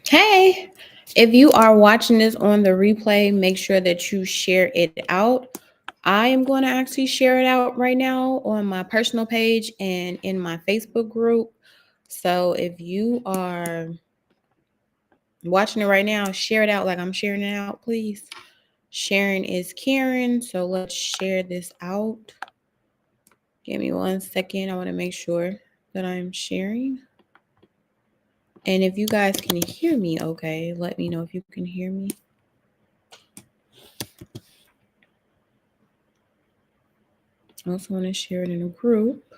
Hey, if you are watching this on the replay, make sure that you share it out. I am going to actually share it out right now on my personal page and in my Facebook group. So if you are watching it right now, share it out like I'm sharing it out, please. Sharing is Karen. So let's share this out. Give me 1 second. I want to make sure that I'm sharing. And if you guys can hear me, okay, let me know if you can hear me. I also want to share it in a group,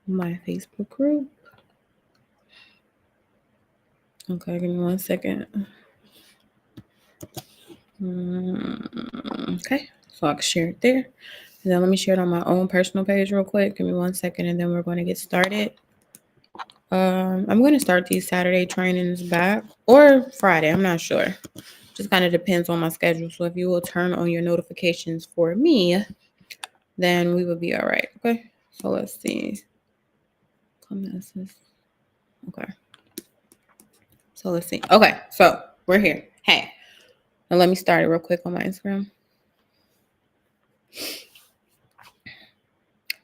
my Facebook group. Okay, give me 1 second. Okay, so I can share it there. And then let me share it on my own personal page real quick. Give me 1 second, and then we're going to get started. I'm going to start these Saturday trainings back or Friday. I'm not sure. Just kind of depends on my schedule. So if you will turn on your notifications for me, then we will be all right. Okay. So let's see. Okay. So let's see. Okay. So we're here. Hey. Now let me start it real quick on my Instagram.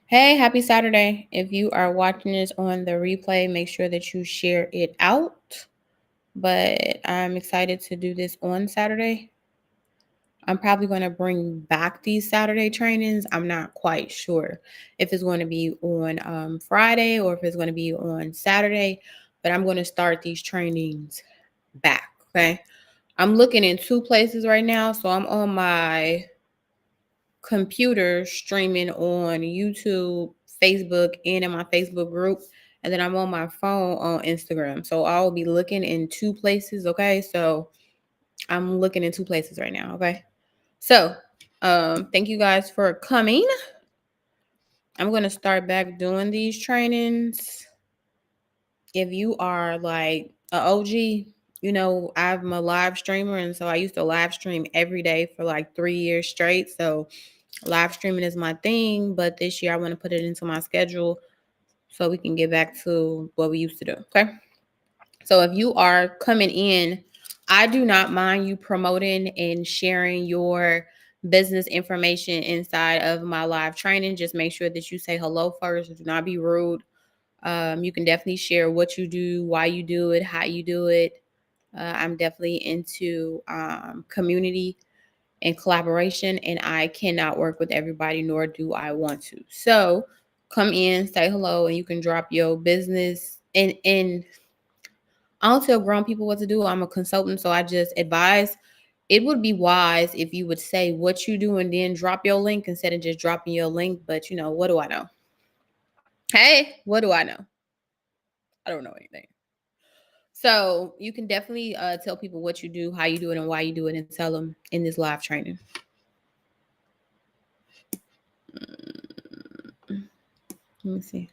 Hey, happy Saturday. If you are watching this on the replay, make sure that you share it out. But I'm excited to do this on Saturday. I'm probably going to bring back these Saturday trainings. I'm not quite sure if it's going to be on Friday or if it's going to be on Saturday, but I'm going to start these trainings back. Okay. I'm looking in two places right now. So I'm on my computer streaming on YouTube, Facebook, and in my Facebook group. And then I'm on my phone on Instagram. So I'll be looking in two places. Okay. So I'm looking in two places right now. Okay. So thank you guys for coming. I'm going to start back doing these trainings. If you are like an OG, you know, I'm a live streamer. And so I used to live stream every day for like 3 years straight. So live streaming is my thing, but this year I want to put it into my schedule so we can get back to what we used to do. Okay. So if you are coming in, I do not mind you promoting and sharing your business information inside of my live training. Just make sure that you say hello first. Do not be rude. You can definitely share what you do, why you do it, how you do it. I'm definitely into community and collaboration, and I cannot work with everybody, nor do I want to. So come in, say hello, and you can drop your business. And I don't tell grown people what to do. I'm a consultant, so I just advise. It would be wise if you would say what you do and then drop your link instead of just dropping your link. But you know, what do I know? Hey, what do I know? I don't know anything. So you can definitely tell people what you do, how you do it, and why you do it, and tell them in this live training. Let me see.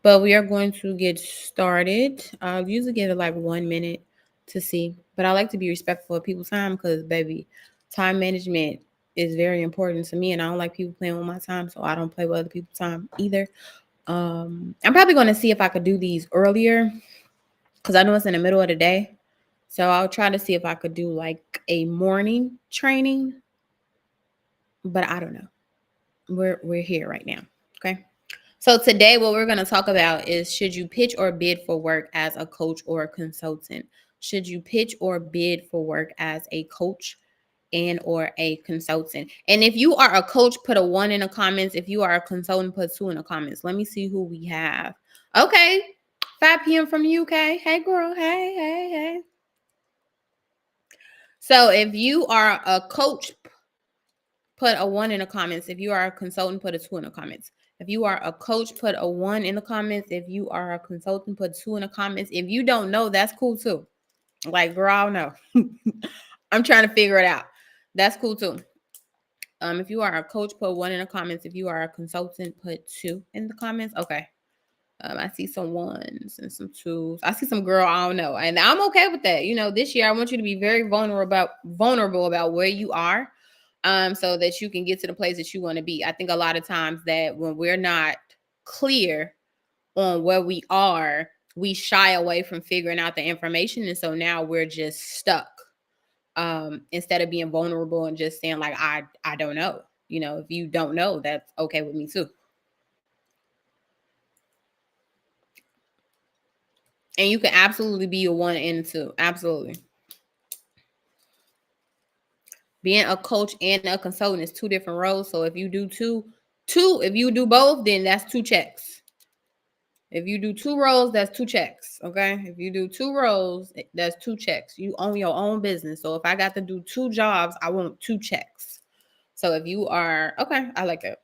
But we are going to get started. I usually give it like 1 minute to see, but I like to be respectful of people's time because, baby, time management is very important to me, and I don't like people playing with my time, so I don't play with other people's time either. I'm probably going to see if I could do these earlier because I know it's in the middle of the day. So I'll try to see if I could do like a morning training, but I don't know. We're here right now. Okay. So today what we're going to talk about is, should you pitch or bid for work as a coach or a consultant? Should you pitch or bid for work as a coach and or a consultant? And if you are a coach, put a 1 in the comments. If you are a consultant, put 2 in the comments. Let me see who we have. Okay. 5 p.m. from the UK. Hey girl. Hey. So if you are a coach, put a 1 in the comments. If you are a consultant, put a 2 in the comments. If you are a coach, put a 1 in the comments. If you are a consultant, put 2 in the comments. If you don't know, that's cool too. Like, girl, I don't know. I'm trying to figure it out. That's cool too. If you are a coach, put 1 in the comments. If you are a consultant, put 2 in the comments. Okay. I see some 1s and some 2s. I see some girl, I don't know. And I'm okay with that. You know, this year I want you to be very vulnerable about where you are. So that you can get to the place that you want to be. I think a lot of times that when we're not clear on where we are, we shy away from figuring out the information. And so now we're just stuck. Instead of being vulnerable and just saying like, I don't know. If you don't know, that's okay with me too. And you can absolutely be a one and two. Absolutely. Being a coach and a consultant is two different roles. So if you do if you do both, then that's two checks. If you do two roles, that's two checks. Okay. If you do two roles, that's two checks. You own your own business. So if I got to do two jobs, I want two checks. So if you are, okay, I like it.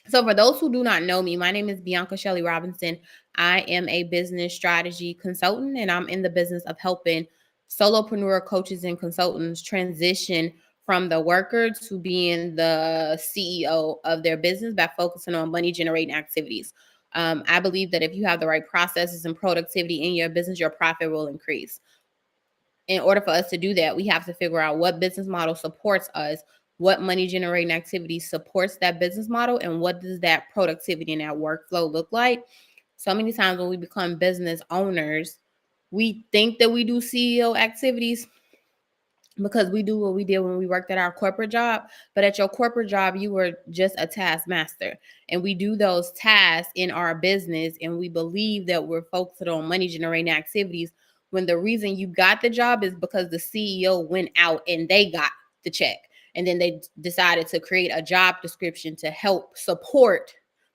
So for those who do not know me, my name is Bianca Shelley Robinson. I am a business strategy consultant, and I'm in the business of helping solopreneur coaches and consultants transition from the worker to being the CEO of their business by focusing on money generating activities. I believe that if you have the right processes and productivity in your business, your profit will increase. In order for us to do that, we have to figure out what business model supports us, what money generating activity supports that business model, and what does that productivity and that workflow look like. So many times when we become business owners, we think that we do CEO activities because we do what we did when we worked at our corporate job. But at your corporate job, you were just a taskmaster. And we do those tasks in our business, and we believe that we're focused on money generating activities when the reason you got the job is because the CEO went out and they got the check. And then they decided to create a job description to help support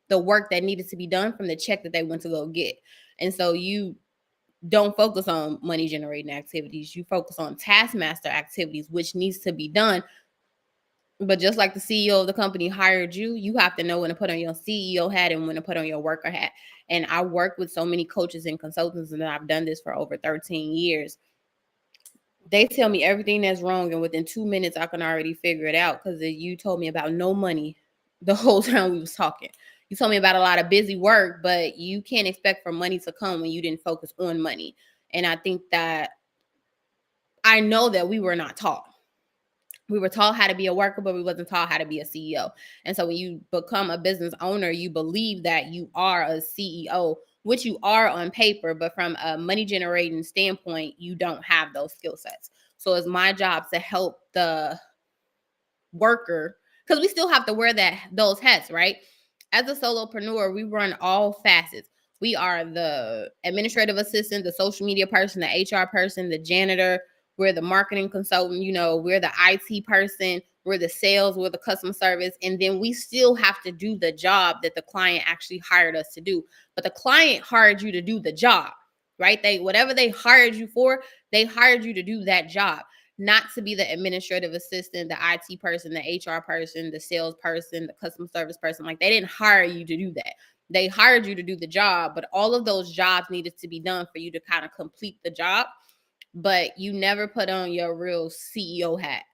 the work that needed to be done from the check that they went to go get. And so you don't focus on money generating activities. You focus on taskmaster activities, which needs to be done. But just like the CEO of the company hired you, you have to know when to put on your CEO hat and when to put on your worker hat. And I work with so many coaches and consultants, and I've done this for over 13 years. They tell me everything that's wrong, and within 2 minutes, I can already figure it out because you told me about no money the whole time we was talking. You told me about a lot of busy work, but you can't expect for money to come when you didn't focus on money. And I think that I know that we were not taught. We were taught how to be a worker, but we wasn't taught how to be a CEO. And so when you become a business owner, you believe that you are a CEO, which you are on paper, but from a money generating standpoint, you don't have those skill sets. So it's my job to help the worker, because we still have to wear those hats, right? As a solopreneur, we run all facets. We are the administrative assistant, the social media person, the HR person, the janitor. We're the marketing consultant, we're the IT person, we're the sales, we're the customer service. And then we still have to do the job that the client actually hired us to do. But the client hired you to do the job, right? Whatever they hired you for, they hired you to do that job, not to be the administrative assistant, the IT person, the HR person, the sales person, the customer service person. Like, they didn't hire you to do that. They hired you to do the job, but all of those jobs needed to be done for you to kind of complete the job. But you never put on your real CEO hat,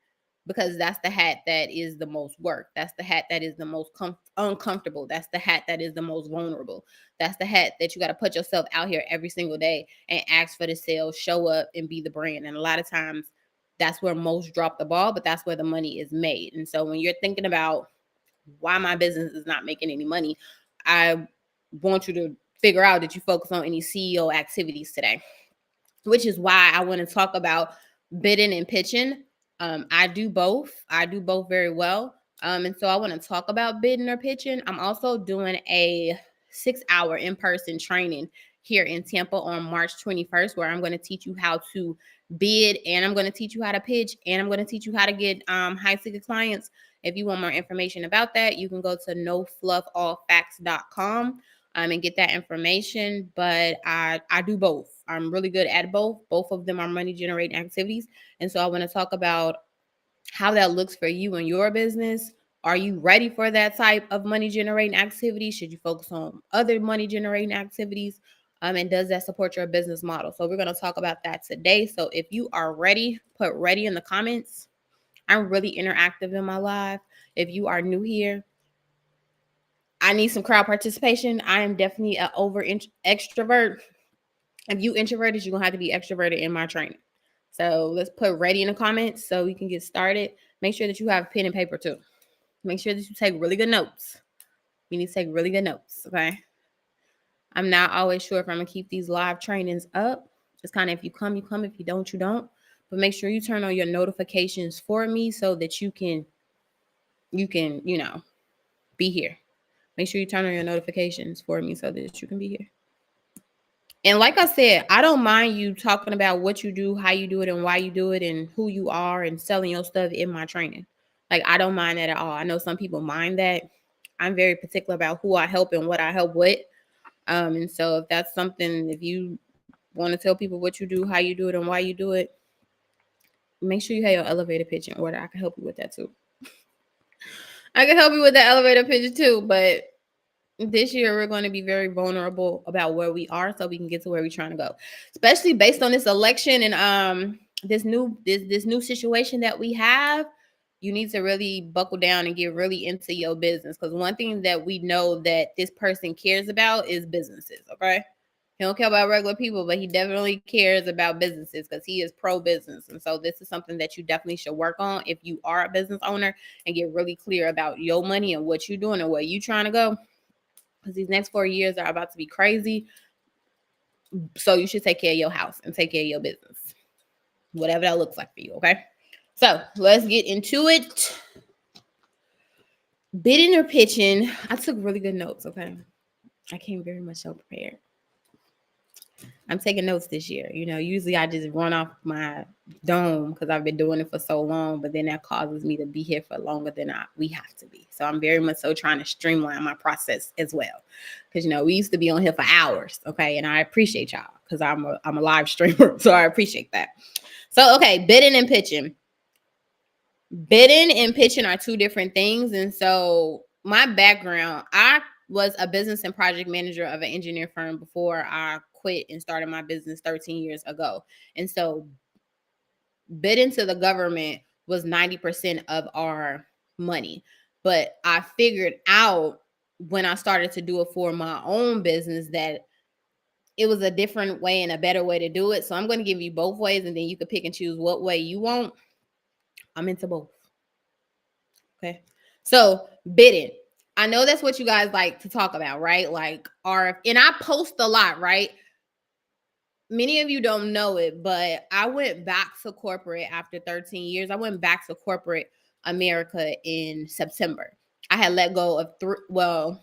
because that's the hat that is the most work. That's the hat that is the most uncomfortable. That's the hat that is the most vulnerable. That's the hat that you got to put yourself out here every single day and ask for the sales, show up and be the brand. And a lot of times that's where most drop the ball, but that's where the money is made. And so when you're thinking about why my business is not making any money, I want you to figure out that you focus on any CEO activities today, which is why I want to talk about bidding and pitching. I do both. I do both very well. And so I want to talk about bidding or pitching. I'm also doing a 6-hour in-person training here in Tampa on March 21st, where I'm going to teach you how to bid, and I'm going to teach you how to pitch, and I'm going to teach you how to get high ticket clients. If you want more information about that, you can go to nofluffallfacts.com and get that information. But I do both. I'm really good at both. Both of them are money generating activities. And so I want to talk about how that looks for you and your business. Are you ready for that type of money generating activity? Should you focus on other money generating activities? And does that support your business model? So we're going to talk about that today. So if you are ready, put ready in the comments. I'm really interactive in my live. If you are new here, I need some crowd participation. I am definitely an extrovert. If you introverted, you're going to have to be extroverted in my training. So let's put ready in the comments so we can get started. Make sure that you have pen and paper too. Make sure that you take really good notes. You need to take really good notes, okay? I'm not always sure if I'm gonna keep these live trainings up. It's kind of if you come, you come. If you don't, you don't. But make sure you turn on your notifications for me so that you can, be here. Make sure you turn on your notifications for me so that you can be here. And like I said, I don't mind you talking about what you do, how you do it, and why you do it, and who you are, and selling your stuff in my training. Like, I don't mind that at all. I know some people mind that. I'm very particular about who I help and what I help with. And so if that's something, if you want to tell people what you do, how you do it, and why you do it, make sure you have your elevator pitch in order. I can help you with that too. I can help you with the elevator pitch too, but this year we're going to be very vulnerable about where we are so we can get to where we're trying to go, especially based on this election and this new situation that we have. You need to really buckle down and get really into your business, because one thing that we know that this person cares about is businesses. Okay, he don't care about regular people, but he definitely cares about businesses because he is pro business. And so this is something that you definitely should work on if you are a business owner, and get really clear about your money and what you're doing and where you're trying to go, because these next 4 years are about to be crazy. So you should take care of your house and take care of your business, whatever that looks like for you. Okay, so let's get into it. Bidding or pitching. I took really good notes. Okay, I came very much so prepared. I'm taking notes this year. Usually I just run off my dome because I've been doing it for so long, but then that causes me to be here for longer than we have to be. So I'm very much so trying to streamline my process as well. Because, we used to be on here for hours, okay? And I appreciate y'all because I'm a live streamer, so I appreciate that. So, okay, bidding and pitching. Bidding and pitching are two different things. And so my background, I was a business and project manager of an engineer firm before I quit and started my business 13 years ago. And so bidding to the government was 90% of our money. But I figured out when I started to do it for my own business that it was a different way and a better way to do it. So I'm going to give you both ways, and then you can pick and choose what way you want. I'm into both. Okay. So bidding. I know that's what you guys like to talk about, right? Like and I post a lot, right? Many of you don't know it, but I went back to corporate after 13 years. I went back to corporate America in September. I had let go of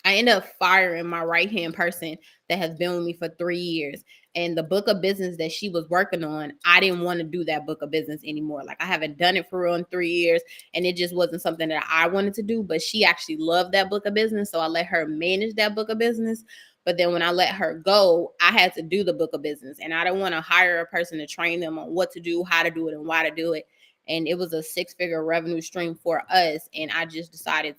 I ended up firing my right-hand person that has been with me for 3 years. And the book of business that she was working on, I didn't want to do that book of business anymore. Like, I haven't done it for real in 3 years, and it just wasn't something that I wanted to do. But she actually loved that book of business, so I let her manage that book of business. But then when I let her go, I had to do the book of business, and I don't want to hire a person to train them on what to do, how to do it, and why to do it. And it was a 6-figure revenue stream for us, and I just decided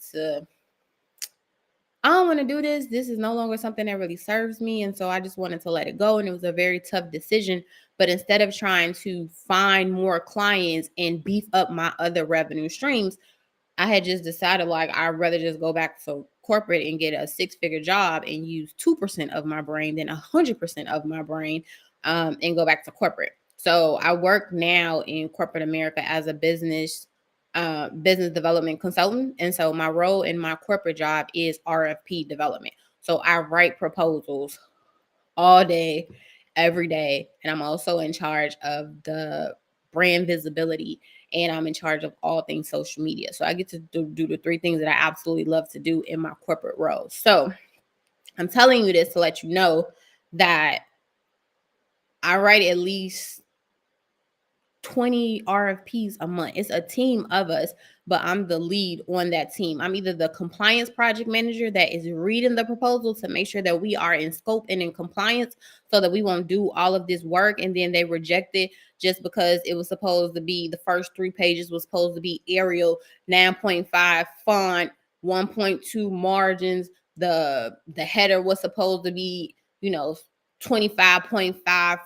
I don't want to do this. This is no longer something that really serves me. And so I just wanted to let it go. And it was a very tough decision. But instead of trying to find more clients and beef up my other revenue streams, I had just decided, like, I'd rather just go back to corporate and get a 6-figure job and use 2% of my brain than 100% of my brain, and go back to corporate. So I work now in corporate America as a business development consultant. And so my role in my corporate job is RFP development. So I write proposals all day, every day. And I'm also in charge of the brand visibility, and I'm in charge of all things social media. So I get to do the 3 things that I absolutely love to do in my corporate role. So I'm telling you this to let you know that I write at least 20 RFPs a month. It's a team of us, but I'm the lead on that team. I'm either the compliance project manager that is reading the proposal to make sure that we are in scope and in compliance, so that we won't do all of this work and then they reject it just because it was supposed to be, the first 3 pages was supposed to be Arial 9.5 font, 1.2 margins. The header was supposed to be, 25.5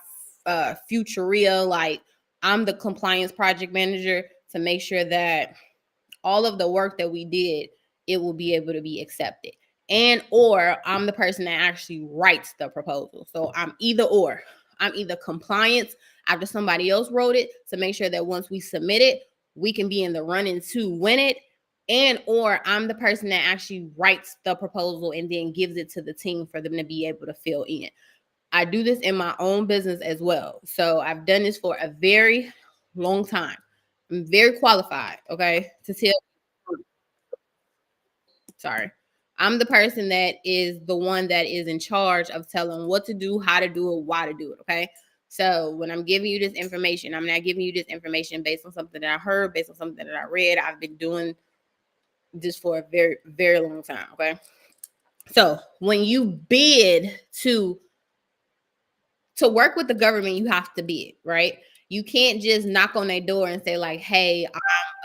Futuria. Like, I'm the compliance project manager to make sure that all of the work that we did, it will be able to be accepted. And or I'm the person that actually writes the proposal. So I'm either or. I'm either compliance after somebody else wrote it to make sure that once we submit it, we can be in the running to win it. and or I'm the person that actually writes the proposal and then gives it to the team for them to be able to fill in. I do this in my own business as well. So I've done this for a very long time. I'm very qualified, okay, to tell. Sorry. I'm the person that is the one that is in charge of telling what to do, how to do it, why to do it, okay? So when I'm giving you this information, I'm not giving you this information based on something that I heard, based on something that I read. I've been doing this for a very, very long time, okay? So when you bid to work with the government, you have to bid, right? You can't just knock on their door and say, like, hey, I'm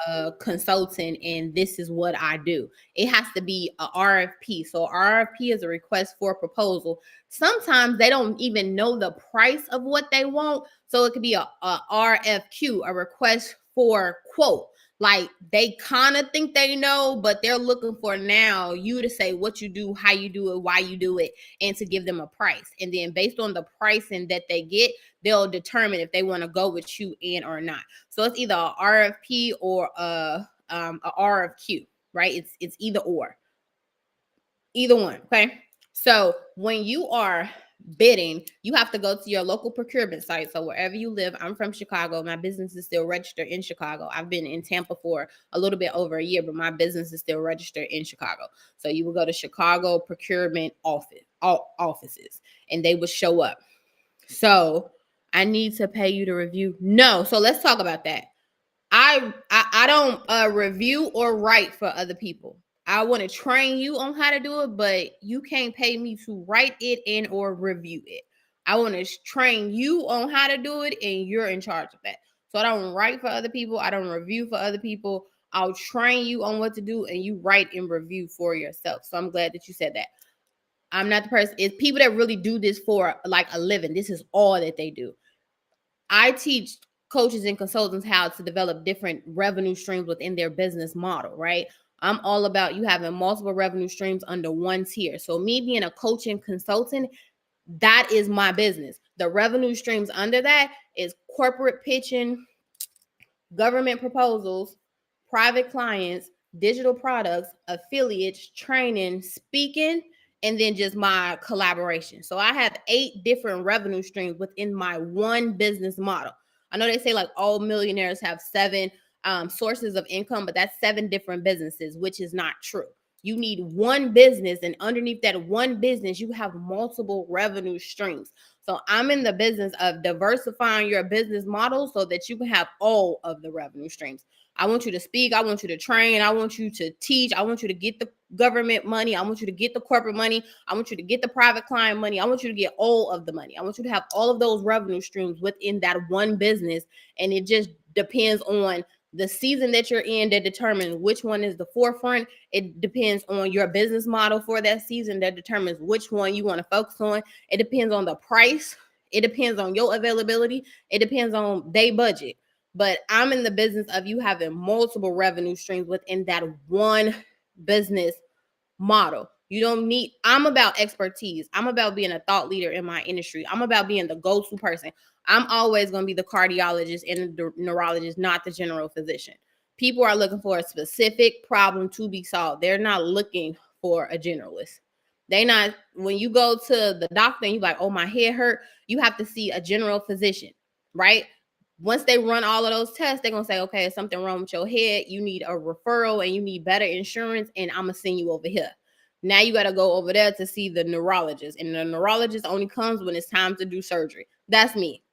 a consultant and this is what I do. It has to be a RFP. So RFP is a request for proposal. Sometimes they don't even know the price of what they want. So it could be a RFQ, a request for quote. Like they kind of think they know, but they're looking for now you to say what you do, how you do it, why you do it, and to give them a price. And then based on the pricing that they get, they'll determine if they want to go with you in or not. So it's either a RFP or a RFQ, right? It's either one. Okay. So when you are bidding, you have to go to your local procurement site. So wherever you live, I'm from Chicago. My business is still registered in Chicago. I've been in Tampa for a little bit over a year, but my business is still registered in Chicago. So you will go to Chicago procurement offices, and they will show up. So I need to pay you to review. No. So let's talk about that. I don't review or write for other people. I want to train you on how to do it, but you can't pay me to write it and or review it. I want to train you on how to do it, and you're in charge of that. So I don't write for other people. I don't review for other people. I'll train you on what to do, and you write and review for yourself. So I'm glad that you said that. I'm not the person. It's people that really do this for like a living. This is all that they do. I teach coaches and consultants how to develop different revenue streams within their business model, right? I'm all about you having multiple revenue streams under one tier. So, me being a coach and consultant, that is my business. The revenue streams under that is corporate pitching, government proposals, private clients, digital products, affiliates, training, speaking, and then just my collaboration. So I have 8 different revenue streams within my one business model. I know they say like all millionaires have 7 sources of income, but that's 7 different businesses, which is not true. You need one business, and underneath that one business, you have multiple revenue streams. So I'm in the business of diversifying your business model so that you can have all of the revenue streams. I want you to speak. I want you to train. I want you to teach. I want you to get the government money. I want you to get the corporate money. I want you to get the private client money. I want you to get all of the money. I want you to have all of those revenue streams within that one business. And it just depends on the season that you're in that determines which one is the forefront. It depends on your business model for that season that determines which one you want to focus on. It depends on the price. It depends on your availability. It depends on their budget. But I'm in the business of you having multiple revenue streams within that one business model. You don't need, I'm about expertise. I'm about being a thought leader in my industry. I'm about being the go-to person. I'm always going to be the cardiologist and the neurologist, not the general physician. People are looking for a specific problem to be solved. They're not looking for a generalist. They not, when you go to the doctor and you're like, oh, my head hurt, you have to see a general physician, right? Once they run all of those tests, they're going to say, okay, there's something wrong with your head. You need a referral and you need better insurance, and I'm going to send you over here. Now you got to go over there to see the neurologist, and the neurologist only comes when it's time to do surgery. That's me.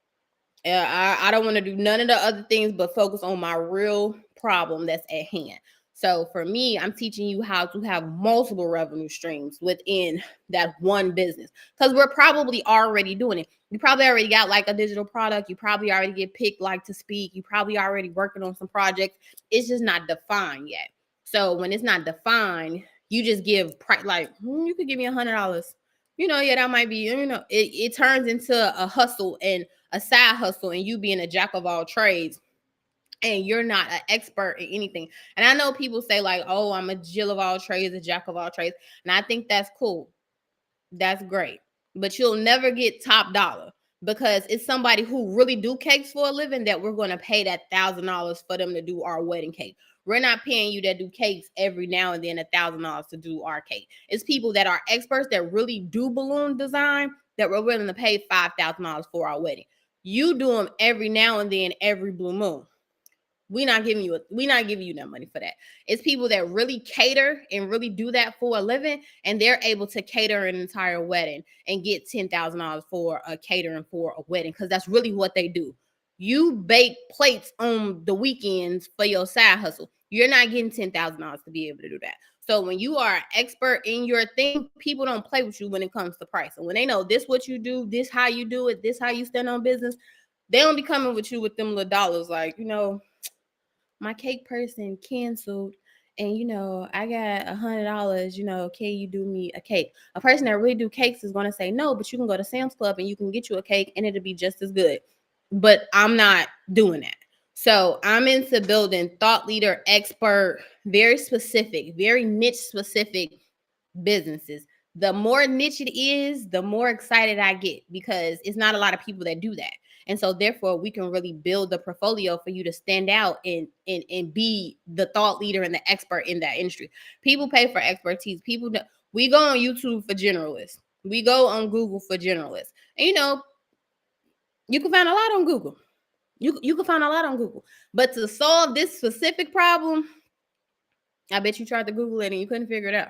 I don't want to do none of the other things but focus on my real problem that's at hand. So for me, I'm teaching you how to have multiple revenue streams within that one business, because we're probably already doing it. You probably already got like a digital product. You probably already get picked like to speak. You probably already working on some projects. It's just not defined yet. So when it's not defined, you just give like you could give me $100. Yeah, that might be, it turns into a hustle and a side hustle, and you being a jack of all trades, and you're not an expert in anything. And I know people say like, oh, I'm a Jill of all trades, a jack of all trades. And I think that's cool. That's great. But you'll never get top dollar, because it's somebody who really do cakes for a living that we're going to pay that $1,000 for them to do our wedding cake. We're not paying you that do cakes every now and then $1,000 to do our cake. It's people that are experts that really do balloon design that we're willing to pay $5,000 for our wedding. You do them every now and then, every blue moon. We're not giving you that money for that. It's people that really cater and really do that for a living, and they're able to cater an entire wedding and get $10,000 for a catering for a wedding, because that's really what they do. You bake plates on the weekends for your side hustle. You're not getting $10,000 to be able to do that. So when you are an expert in your thing, people don't play with you when it comes to price. And when they know this what you do, this how you do it, this how you stand on business, they don't be coming with you with them little dollars like, my cake person canceled and I got $100, can you do me a cake? A person that really do cakes is going to say no, but you can go to Sam's Club and you can get you a cake and it'll be just as good. But I'm not doing that. So I'm into building thought leader, expert, very specific, very niche specific businesses. The more niche it is, the more excited I get, because it's not a lot of people that do that. And so therefore we can really build the portfolio for you to stand out and be the thought leader and the expert in that industry. People pay for expertise. We go on YouTube for generalists. We go on Google for generalists. And you can find a lot on Google. You can find a lot on Google. But to solve this specific problem, I bet you tried to Google it and you couldn't figure it out.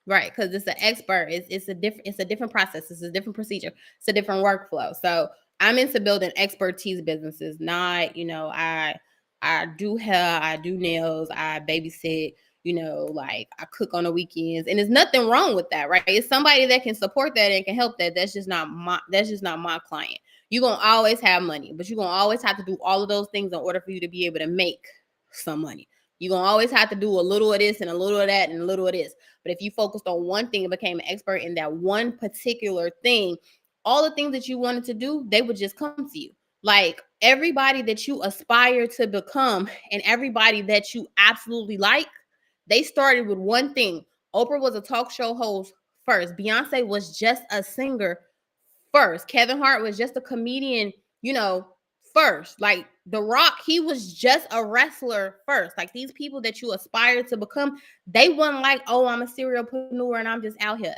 Right, because it's an expert. It's a different process. It's a different procedure. It's a different workflow. So I'm into building expertise businesses. Not, I do hair, I do nails, I babysit. Like I cook on the weekends, and there's nothing wrong with that, right? It's somebody that can support that and can help that. That's just not my client. You're gonna always have money, but you're gonna always have to do all of those things in order for you to be able to make some money. You're going to always have to do a little of this and a little of that and a little of this. But if you focused on one thing and became an expert in that one particular thing, all the things that you wanted to do, they would just come to you. Like everybody that you aspire to become and everybody that you absolutely like, they started with one thing. Oprah was a talk show host first. Beyonce was just a singer first. Kevin Hart was just a comedian, first. Like The Rock, he was just a wrestler first. Like these people that you aspire to become, they weren't like, oh, I'm a serialpreneur and I'm just out here.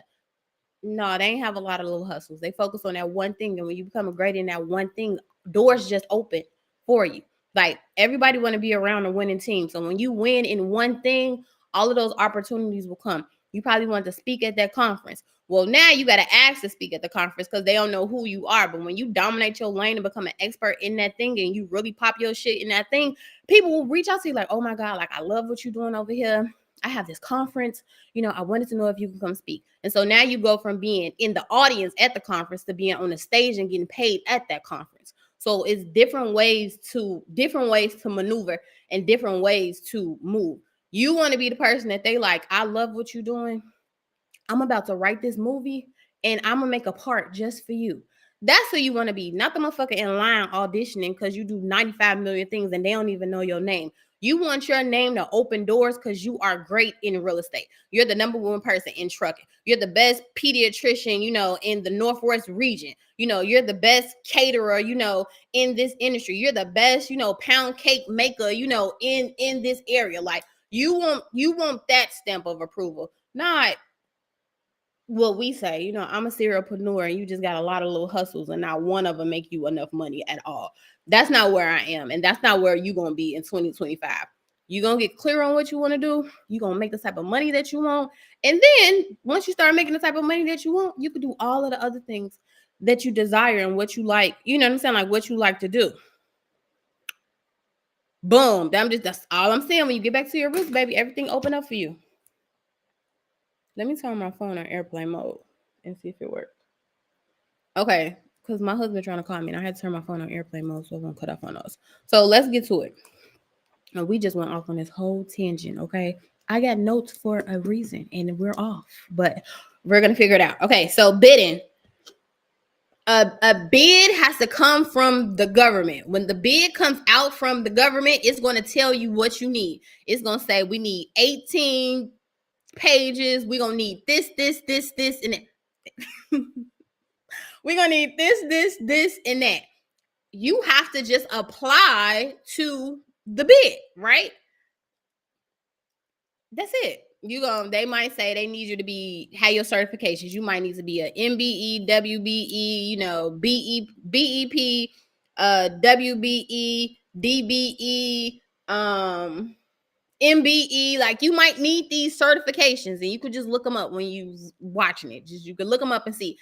No, they ain't have a lot of little hustles. They focus on that one thing. And when you become a great in that one thing, doors just open for you. Like everybody want to be around a winning team. So when you win in one thing, all of those opportunities will come. You probably want to speak at that conference. Well, now you got to ask to speak at the conference because they don't know who you are. But when you dominate your lane and become an expert in that thing and you really pop your shit in that thing, people will reach out to you like, oh my God, like I love what you're doing over here. I have this conference, I wanted to know if you can come speak. And so now you go from being in the audience at the conference to being on the stage and getting paid at that conference. So it's different ways to maneuver and different ways to move. You want to be the person that they like, I love what you're doing. I'm about to write this movie and I'm going to make a part just for you. That's who you want to be, not the motherfucker in line auditioning because you do 95 million things and they don't even know your name. You want your name to open doors because you are great in real estate. You're the number one person in trucking. You're the best pediatrician, in the Northwest region. You're the best caterer, in this industry. You're the best, pound cake maker, in this area. Like you want that stamp of approval, not what we say, I'm a serialpreneur and you just got a lot of little hustles and not one of them make you enough money at all. That's not where I am. And that's not where you're going to be in 2025. You're going to get clear on what you want to do. You're going to make the type of money that you want. And then once you start making the type of money that you want, you can do all of the other things that you desire and what you like, you know what I'm saying? Like what you like to do. Boom. That's all I'm saying. When you get back to your roots, baby, everything open up for you. Let me turn my phone on airplane mode and see if it works. Okay, because my husband trying to call me and I had to turn my phone on airplane mode so I won't cut off on us. So let's get to it. We just went off on this whole tangent, okay? I got notes for a reason and we're off, but we're going to figure it out. Okay, so bidding. A bid has to come from the government. When the bid comes out from the government, it's going to tell you what you need. It's going to say we need 18 pages. We're gonna need this, and that. We're gonna need this, and that. You have to just apply to the bid, right? That's it. They might say they need you to have your certifications. You might need to be a MBE, WBE, BEP, WBE, DBE, MBE. Like, you might need these certifications, and you could just look them up when you watching it. Just, you could look them up and see.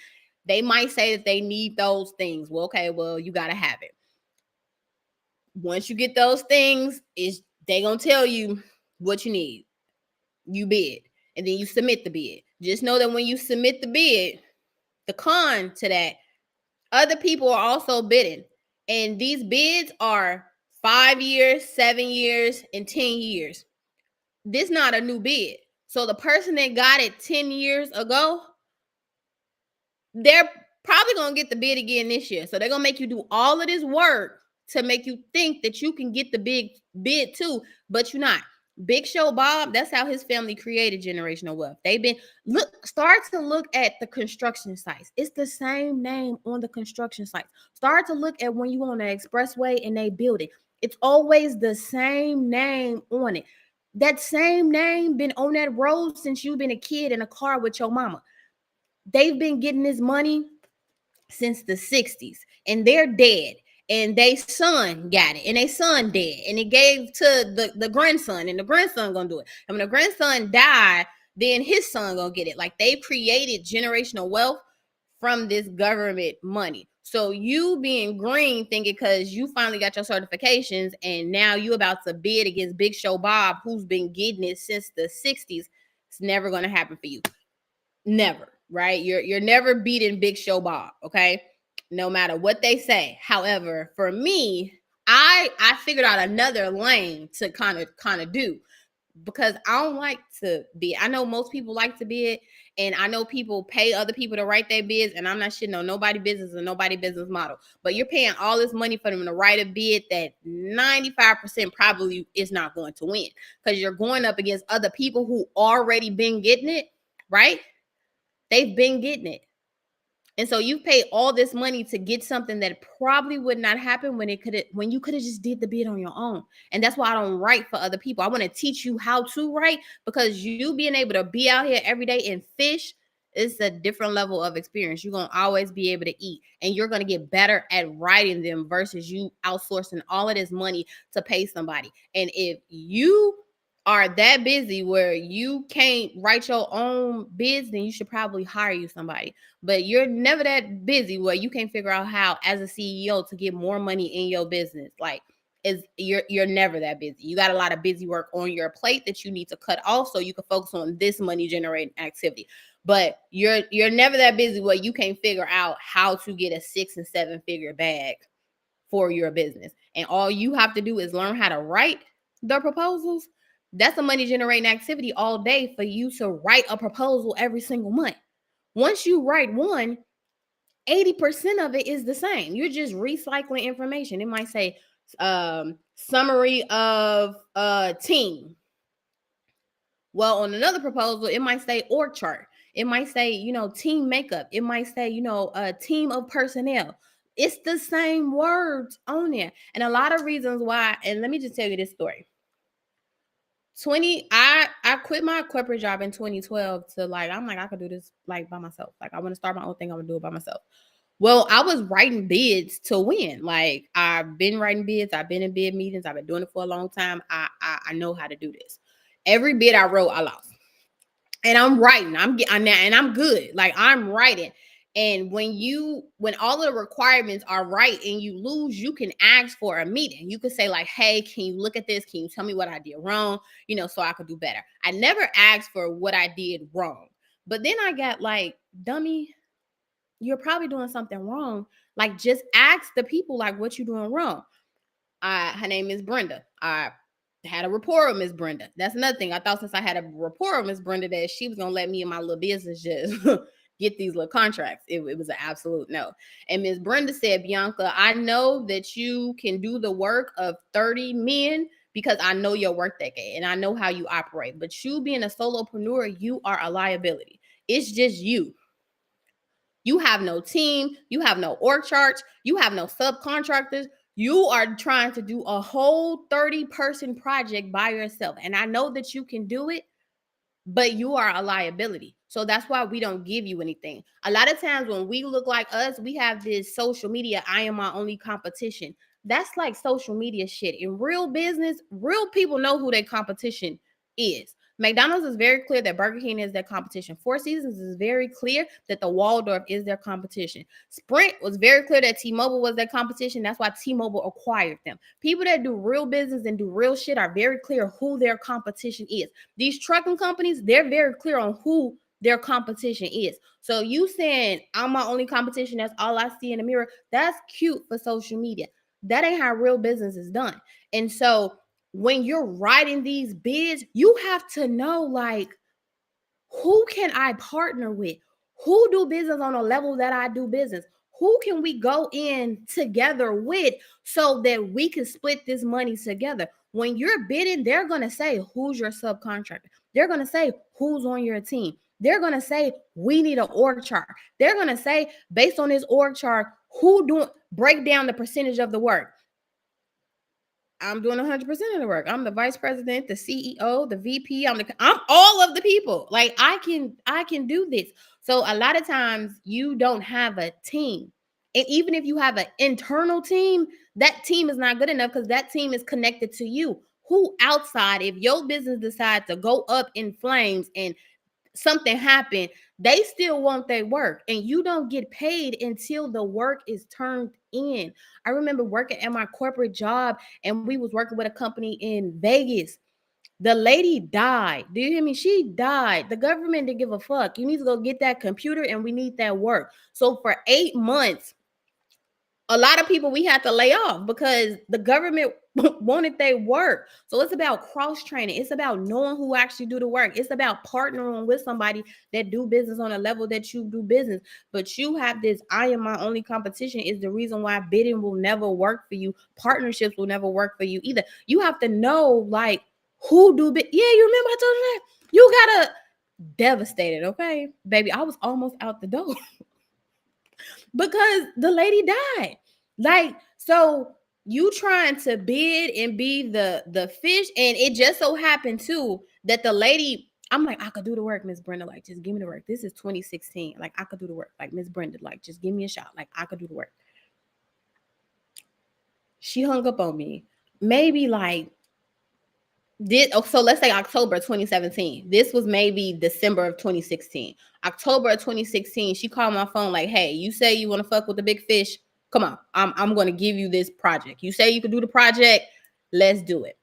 They might say that they need those things. Well, okay, well, you got to have it. Once you get those things, they gonna tell you what you need. You bid, and then you submit the bid. Just know that when you submit the bid, the con to that, other people are also bidding, and these bids are 5 years, 7 years, and 10 years. This not a new bid. So the person that got it 10 years ago, they're probably gonna get the bid again this year. So they're gonna make you do all of this work to make you think that you can get the big bid too, but you're not. Big Show Bob, that's how his family created generational wealth. Start to look at the construction sites. It's the same name on the construction sites. Start to look at when you on the expressway and they build it. It's always the same name on it. That same name been on that road since you've been a kid in a car with your mama. They've been getting this money since the 60s, and they're dead. And they son got it, and they son dead, and it gave to the grandson, and the grandson gonna do it. And when the grandson died, then his son gonna get it. Like, they've created generational wealth from this government money. So you being green, thinking because you finally got your certifications and now you about to bid against Big Show Bob, who's been getting it since the 60s, it's never gonna happen for you. Never. Right? You're never beating Big Show Bob, okay? No matter what they say. However, for me, I figured out another lane to kind of do, because I don't like to bid. I know most people like to bid, and I know people pay other people to write their bids, and I'm not shitting on nobody business and nobody business model. But you're paying all this money for them to write a bid that 95% probably is not going to win, because you're going up against other people who already been getting it, right? They've been getting it. And so you pay all this money to get something that probably would not happen when you could have just did the bid on your own. And that's why I don't write for other people. I want to teach you how to write, because you being able to be out here every day and fish is a different level of experience. You're going to always be able to eat, and you're going to get better at writing them versus you outsourcing all of this money to pay somebody. And if you are that busy where you can't write your own bids, then you should probably hire you somebody. But you're never that busy where you can't figure out how, as a CEO, to get more money in your business. Like, you're never that busy. You got a lot of busy work on your plate that you need to cut off so you can focus on this money generating activity. But you're never that busy where you can't figure out how to get a 6 and 7 figure bag for your business. And all you have to do is learn how to write the proposals. That's a money generating activity all day for you to write a proposal every single month. Once you write one, 80% of it is the same. You're just recycling information. It might say summary of team. Well, on another proposal, it might say org chart. It might say, team makeup. It might say, a team of personnel. It's the same words on there. And a lot of reasons why, and let me just tell you this story. I quit my corporate job in 2012 to I'm like, I could do this by myself. Like, I want to start my own thing. I want to do it by myself. Well, I was writing bids to win. Like, I've been writing bids. I've been in bid meetings. I've been doing it for a long time. I know how to do this. Every bid I wrote, I lost. And I'm writing. I'm good. Like, I'm writing. And when all of the requirements are right and you lose, you can ask for a meeting. You could say hey, can you look at this? Can you tell me what I did wrong? So I could do better. I never asked for what I did wrong. But then I got dummy, you're probably doing something wrong. Just ask the people what you doing wrong. Her name is Brenda. I had a rapport with Miss Brenda. That's another thing. I thought since I had a rapport with Miss Brenda that she was gonna let me and my little business just get these little contracts. It was an absolute no. And Miss Brenda said, Bianca, I know that you can do the work of 30 men because I know your work ethic and I know how you operate. But you being a solopreneur, you are a liability. It's just you. You have no team. You have no org charts. You have no subcontractors. You are trying to do a whole 30-person project by yourself. And I know that you can do it, but you are a liability. So that's why we don't give you anything. A lot of times when we look like us, we have this social media, I am my only competition. That's like social media shit. In real business, real people know who their competition is. McDonald's is very clear that Burger King is their competition. Four Seasons is very clear that the Waldorf is their competition. Sprint was very clear that T-Mobile was their competition. That's why T-Mobile acquired them. People that do real business and do real shit are very clear who their competition is. These trucking companies, they're very clear on who their competition is. So you saying I'm my only competition, that's all I see in the mirror, that's cute for social media. That ain't how real business is done. And so when you're writing these bids, you have to know, like, who can I partner with? Who do business on a level that I do business? Who can we go in together with so that we can split this money together? When you're bidding, they're going to say, who's your subcontractor? They're going to say, who's on your team? They're going to say, we need an org chart. They're going to say, based on this org chart, break down the percentage of the work. I'm doing 100% of the work. I'm the vice president, the CEO, the VP. I'm all of the people. Like I can do this. So a lot of times you don't have a team. And even if you have an internal team, that team is not good enough because that team is connected to you. Who outside, if your business decides to go up in flames and something happened, they still want their work, and you don't get paid until the work is turned in. I remember working at my corporate job, and we was working with a company in Vegas. The lady died. Do you hear me? She died. The government didn't give a fuck. You need to go get that computer, and we need that work. So for 8 months, a lot of people we had to lay off because the government wanted their work. So it's about cross training. It's about knowing who actually do the work. It's about partnering with somebody that do business on a level that you do business. But you have this, I am my only competition, is the reason why bidding will never work for you. Partnerships will never work for you either. You have to know, like, who do bid. Yeah, you remember I told you that? You gotta devastated, okay? Baby, I was almost out the door. Because the lady died. Like, so you trying to bid and be the fish, and it just so happened too that the lady, I'm like, I could do the work, Miss Brenda. Like, just give me the work. This is 2016. Like, I could do the work. Like, Miss Brenda, like, just give me a shot. Like, I could do the work. She hung up on me. Maybe like so let's say October 2017. This was maybe December of 2016. October of 2016, she called my phone like, hey, you say you want to fuck with the big fish? Come on, I'm going to give you this project. You say you could do the project, let's do it.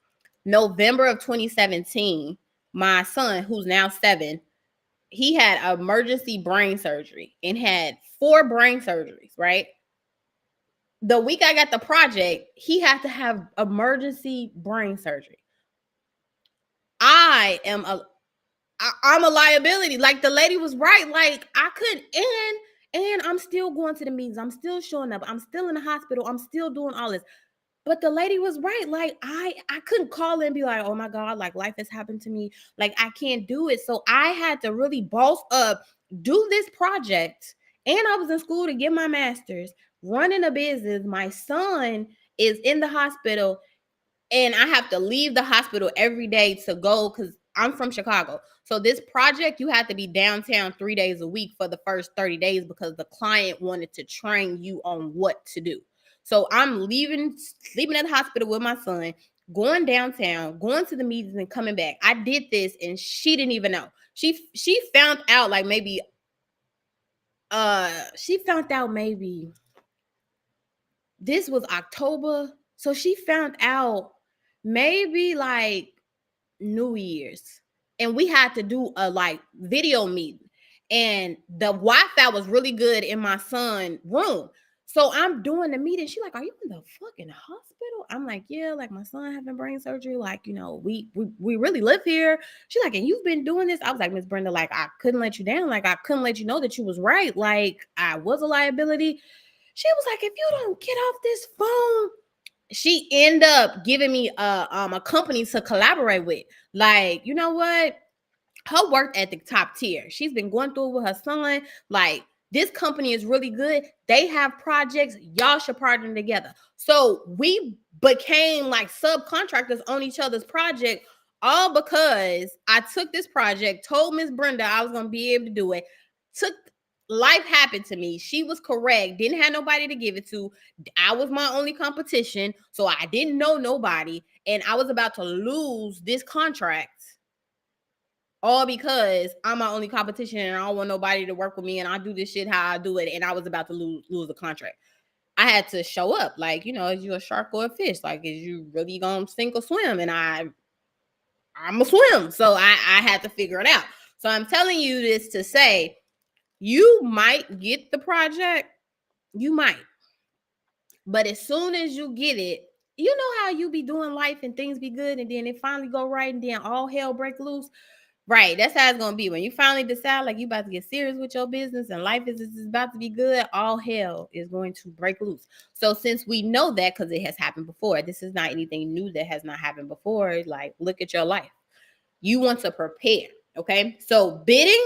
November of 2017, my son, who's now 7, he had emergency brain surgery and had 4 brain surgeries, right? The week I got the project, he had to have emergency brain surgery. I'm a liability. Like the lady was right. Like I couldn't, and I'm still going to the meetings. I'm still showing up. I'm still in the hospital. I'm still doing all this. But the lady was right. Like I couldn't call and be like, oh my God, like life has happened to me. Like I can't do it. So I had to really boss up, do this project. And I was in school to get my master's, running a business. My son is in the hospital, and I have to leave the hospital every day to go because I'm from Chicago. So this project, you have to be downtown 3 days a week for the first 30 days because the client wanted to train you on what to do. So I'm sleeping at the hospital with my son, going downtown, going to the meetings and coming back. I did this and she didn't even know. She found out like maybe this was October. So she found out maybe like New Year's, and we had to do a like video meeting, and the Wi-Fi was really good in my son's room. So I'm doing the meeting. She's like, "Are you in the fucking hospital?" I'm like, "Yeah, like my son having brain surgery. Like, you know, we really live here." She's like, "And you've been doing this?" I was like, "Miss Brenda, like I couldn't let you down. Like I couldn't let you know that you was right. Like I was a liability." She was like, "If you don't get off this phone," she ended up giving me a company to collaborate with. Like, you know what? Her work ethic top tier. She's been going through it with her son. Like, this company is really good. They have projects. Y'all should partner together. So we became like subcontractors on each other's project All because I took this project, told Miss Brenda I was going to be able to do it. Life happened to me. She was correct. Didn't have nobody to give it to. I was my only competition. So I didn't know nobody. And I was about to lose this contract. All because I'm my only competition and I don't want nobody to work with me and I do this shit how I do it. And I was about to lose the contract. I had to show up. Like, is you a shark or a fish? Like, is you really gonna sink or swim? And I'm a swim. So I had to figure it out. So I'm telling you this to say, you might get the project. You might. But as soon as you get it, you know how you be doing life and things be good and then it finally go right and then all hell break loose. Right. That's how it's going to be. When you finally decide like you about to get serious with your business and life is about to be good, all hell is going to break loose. So since we know that, because it has happened before, this is not anything new that has not happened before. Like, look at your life. You want to prepare. Okay. So bidding,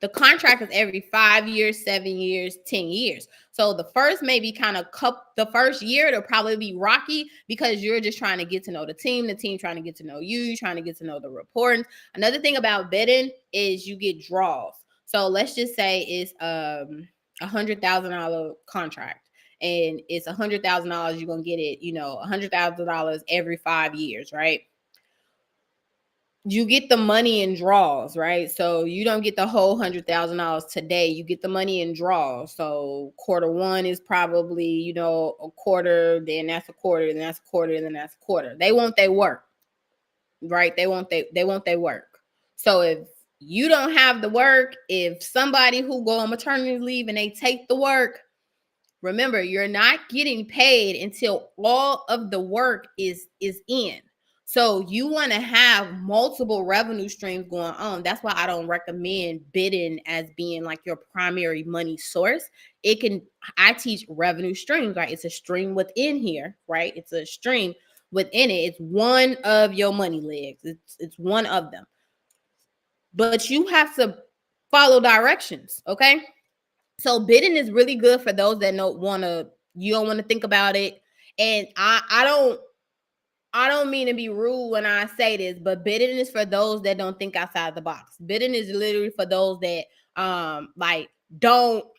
the contract is every 5 years, 7 years, 10 years. So the first maybe kind of the first year, it'll probably be rocky because you're just trying to get to know the team trying to get to know you, trying to get to know the reporting. Another thing about bidding is you get draws. So let's just say it's $100,000 contract and it's $100,000. You're going to get it, $100,000 every 5 years, right? You get the money in draws, right? So you don't get the whole $100,000 today. You get the money in draws. So quarter one is probably, a quarter, then that's a quarter, then that's a quarter, and then that's a quarter. They want their work, right? They want their work. So if you don't have the work, if somebody who go on maternity leave and they take the work, remember, you're not getting paid until all of the work is in. So you want to have multiple revenue streams going on. That's why I don't recommend bidding as being like your primary money source. I teach revenue streams, right? It's a stream within here, right? It's a stream within it. It's one of your money legs. It's one of them. But you have to follow directions, okay? So bidding is really good for those that you don't want to think about it. And I don't mean to be rude when I say this, but bidding is for those that don't think outside the box. Bidding is literally for those that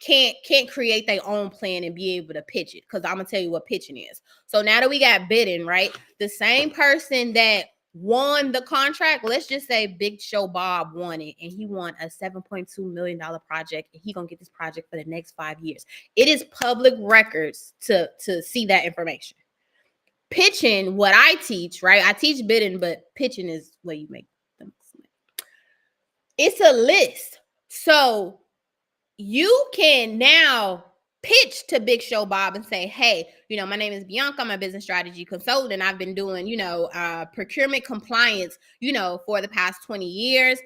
can't create their own plan and be able to pitch it. Because I'm gonna tell you what pitching is. So now that we got bidding, right? The same person that won the contract, let's just say Big Show Bob won it and he won a $7.2 million project and he gonna get this project for the next 5 years. It is public records to see that information. Pitching, what I teach, right? I teach bidding, but pitching is where you make them. It's a list. So you can now pitch to Big Show Bob and say, hey, my name is Bianca. I'm a business strategy consultant. I've been doing, procurement compliance, for the past 20 years.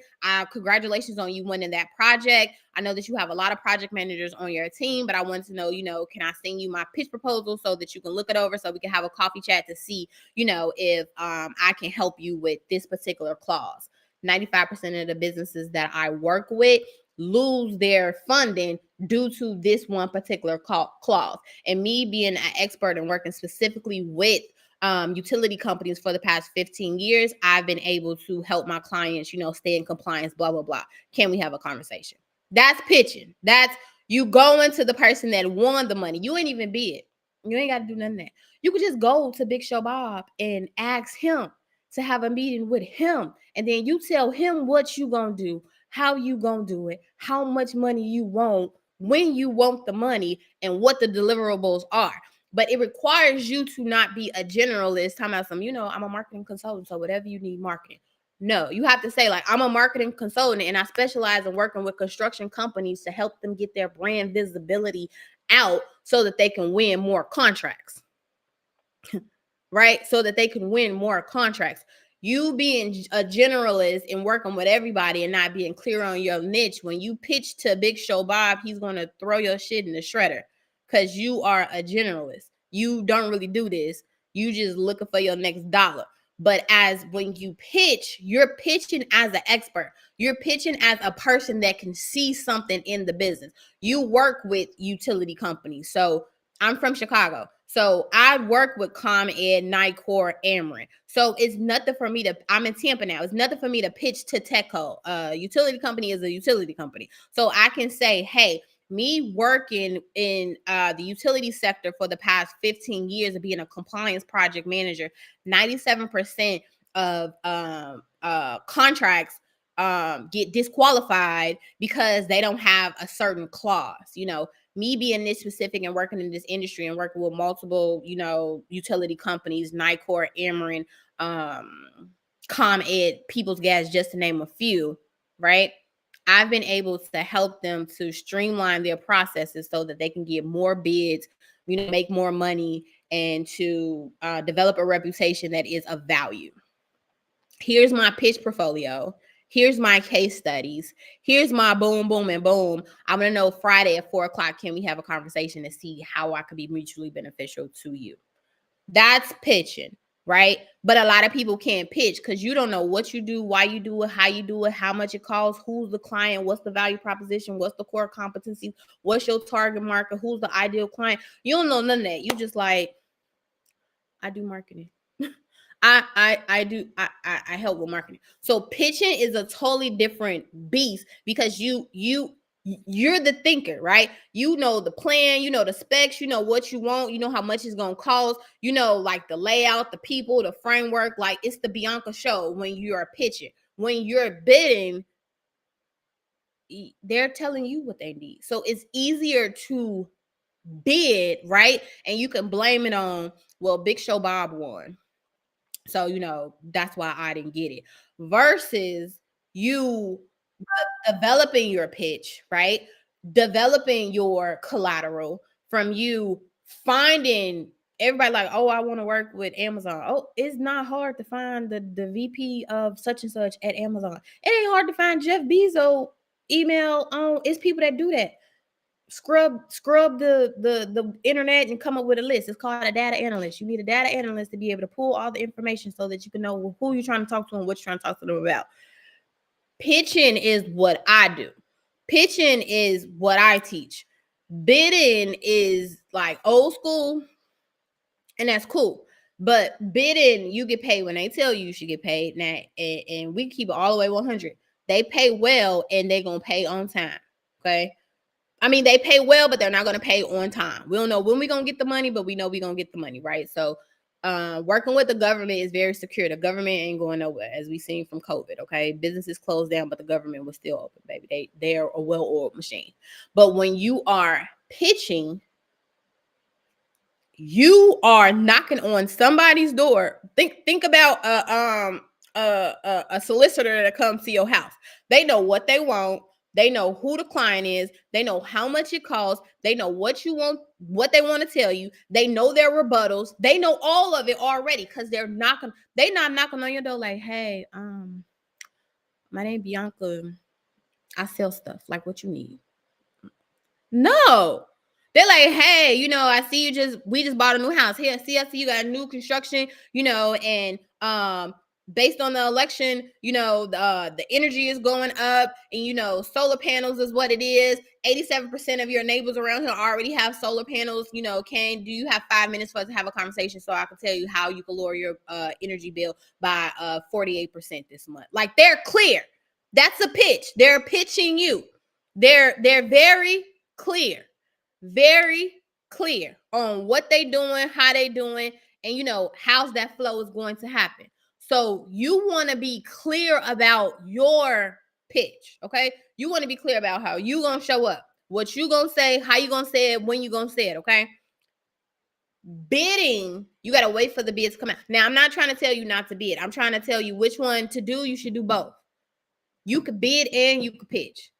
Congratulations on you winning that project. I know that you have a lot of project managers on your team, but I want to know, can I send you my pitch proposal so that you can look it over so we can have a coffee chat to see, if I can help you with this particular clause. 95% of the businesses that I work with lose their funding due to this one particular clause. And me being an expert and working specifically with utility companies for the past 15 years, I've been able to help my clients, stay in compliance, blah, blah, blah. Can we have a conversation? That's pitching. That's you going to the person that won the money. You ain't even bid. You ain't got to do none of that. You could just go to Big Show Bob and ask him to have a meeting with him. And then you tell him what you going to do, how you going to do it, how much money you want, when you want the money, and what the deliverables are. But it requires you to not be a generalist. Talking about I'm a marketing consultant, so whatever you need marketing. No, you have to say like, I'm a marketing consultant and I specialize in working with construction companies to help them get their brand visibility out so that they can win more contracts. Right? So that they can win more contracts. You being a generalist and working with everybody and not being clear on your niche, when you pitch to Big Show Bob, he's going to throw your shit in the shredder because you are a generalist. You don't really do this. You just looking for your next dollar. But when you pitch, you're pitching as an expert. You're pitching as a person that can see something in the business. You work with utility companies. So I'm from Chicago. So I work with ComEd, Nicor, Ameren. So it's nothing for me to, I'm in Tampa now. It's nothing for me to pitch to TECO. Utility company is a utility company. So I can say, hey, me working in the utility sector for the past 15 years of being a compliance project manager, 97% of contracts get disqualified because they don't have a certain clause. Me being this specific and working in this industry and working with multiple, utility companies, Nicor, Ameren, ComEd, People's Gas, just to name a few, right? I've been able to help them to streamline their processes so that they can get more bids, make more money, and to develop a reputation that is of value. Here's my pitch portfolio. Here's my case studies. Here's my boom, boom, and boom. I'm going to know Friday at 4:00, can we have a conversation to see how I could be mutually beneficial to you? That's pitching, right? But a lot of people can't pitch because you don't know what you do, why you do it, how much it costs, who's the client, what's the value proposition, what's the core competency, what's your target market, who's the ideal client. You don't know none of that. You just like, I do marketing. I help with marketing. So pitching is a totally different beast because you're the thinker, right? You know the plan, you know the specs, you know what you want, you know how much it's gonna cost, like the layout, the people, the framework. Like it's the Bianca show when you are pitching. When you're bidding, they're telling you what they need. So it's easier to bid, right? And you can blame it on, well, Big Show Bob won. So, that's why I didn't get it. Versus you developing your pitch, right? Developing your collateral from you finding everybody like, oh, I want to work with Amazon. Oh, it's not hard to find the VP of such and such at Amazon. It ain't hard to find Jeff Bezos email. It's people that do that. Scrub the internet and come up with a list. It's called a data analyst. You need a data analyst to be able to pull all the information so that you can know who you're trying to talk to and what you're trying to talk to them about. Pitching is what I do. Pitching is what I teach. Bidding is like old school, and that's cool. But bidding, you get paid when they tell you should get paid. Now, and we keep it all the way 100. They pay well, and they're gonna pay on time. Okay. I mean, they pay well, but they're not going to pay on time. We don't know when we're going to get the money, but we know we're going to get the money, right? So working with the government is very secure. The government ain't going nowhere, as we've seen from COVID, okay? Businesses closed down, but the government was still open, baby. They're a well-oiled machine. But when you are pitching, you are knocking on somebody's door. Think about a solicitor that comes to your house. They know what they want. They know who the client is. They know how much it costs. They know what you want, what they want to tell you. They know their rebuttals. They know all of it already because they're not knocking on your door like, hey, my name Bianca. I sell stuff. Like, what you need? No. They're like, hey, I see we just bought a new house. Here, see, I see you got a new construction, and based on the election, the energy is going up, and solar panels is what it is. 87% of your neighbors around here already have solar panels. Do you have 5 minutes for us to have a conversation so I can tell you how you can lower your energy bill by 48% this month? Like, they're clear. That's a pitch. They're pitching you. They're very very clear on what they doing, how they doing, and how's that flow is going to happen. So you want to be clear about your pitch, okay? You want to be clear about how you gonna show up, what you gonna say, how you gonna say it, when you gonna say it, okay? Bidding, you gotta wait for the bids to come out. Now, I'm not trying to tell you not to bid. I'm trying to tell you which one to do. You should do both. You could bid and you could pitch.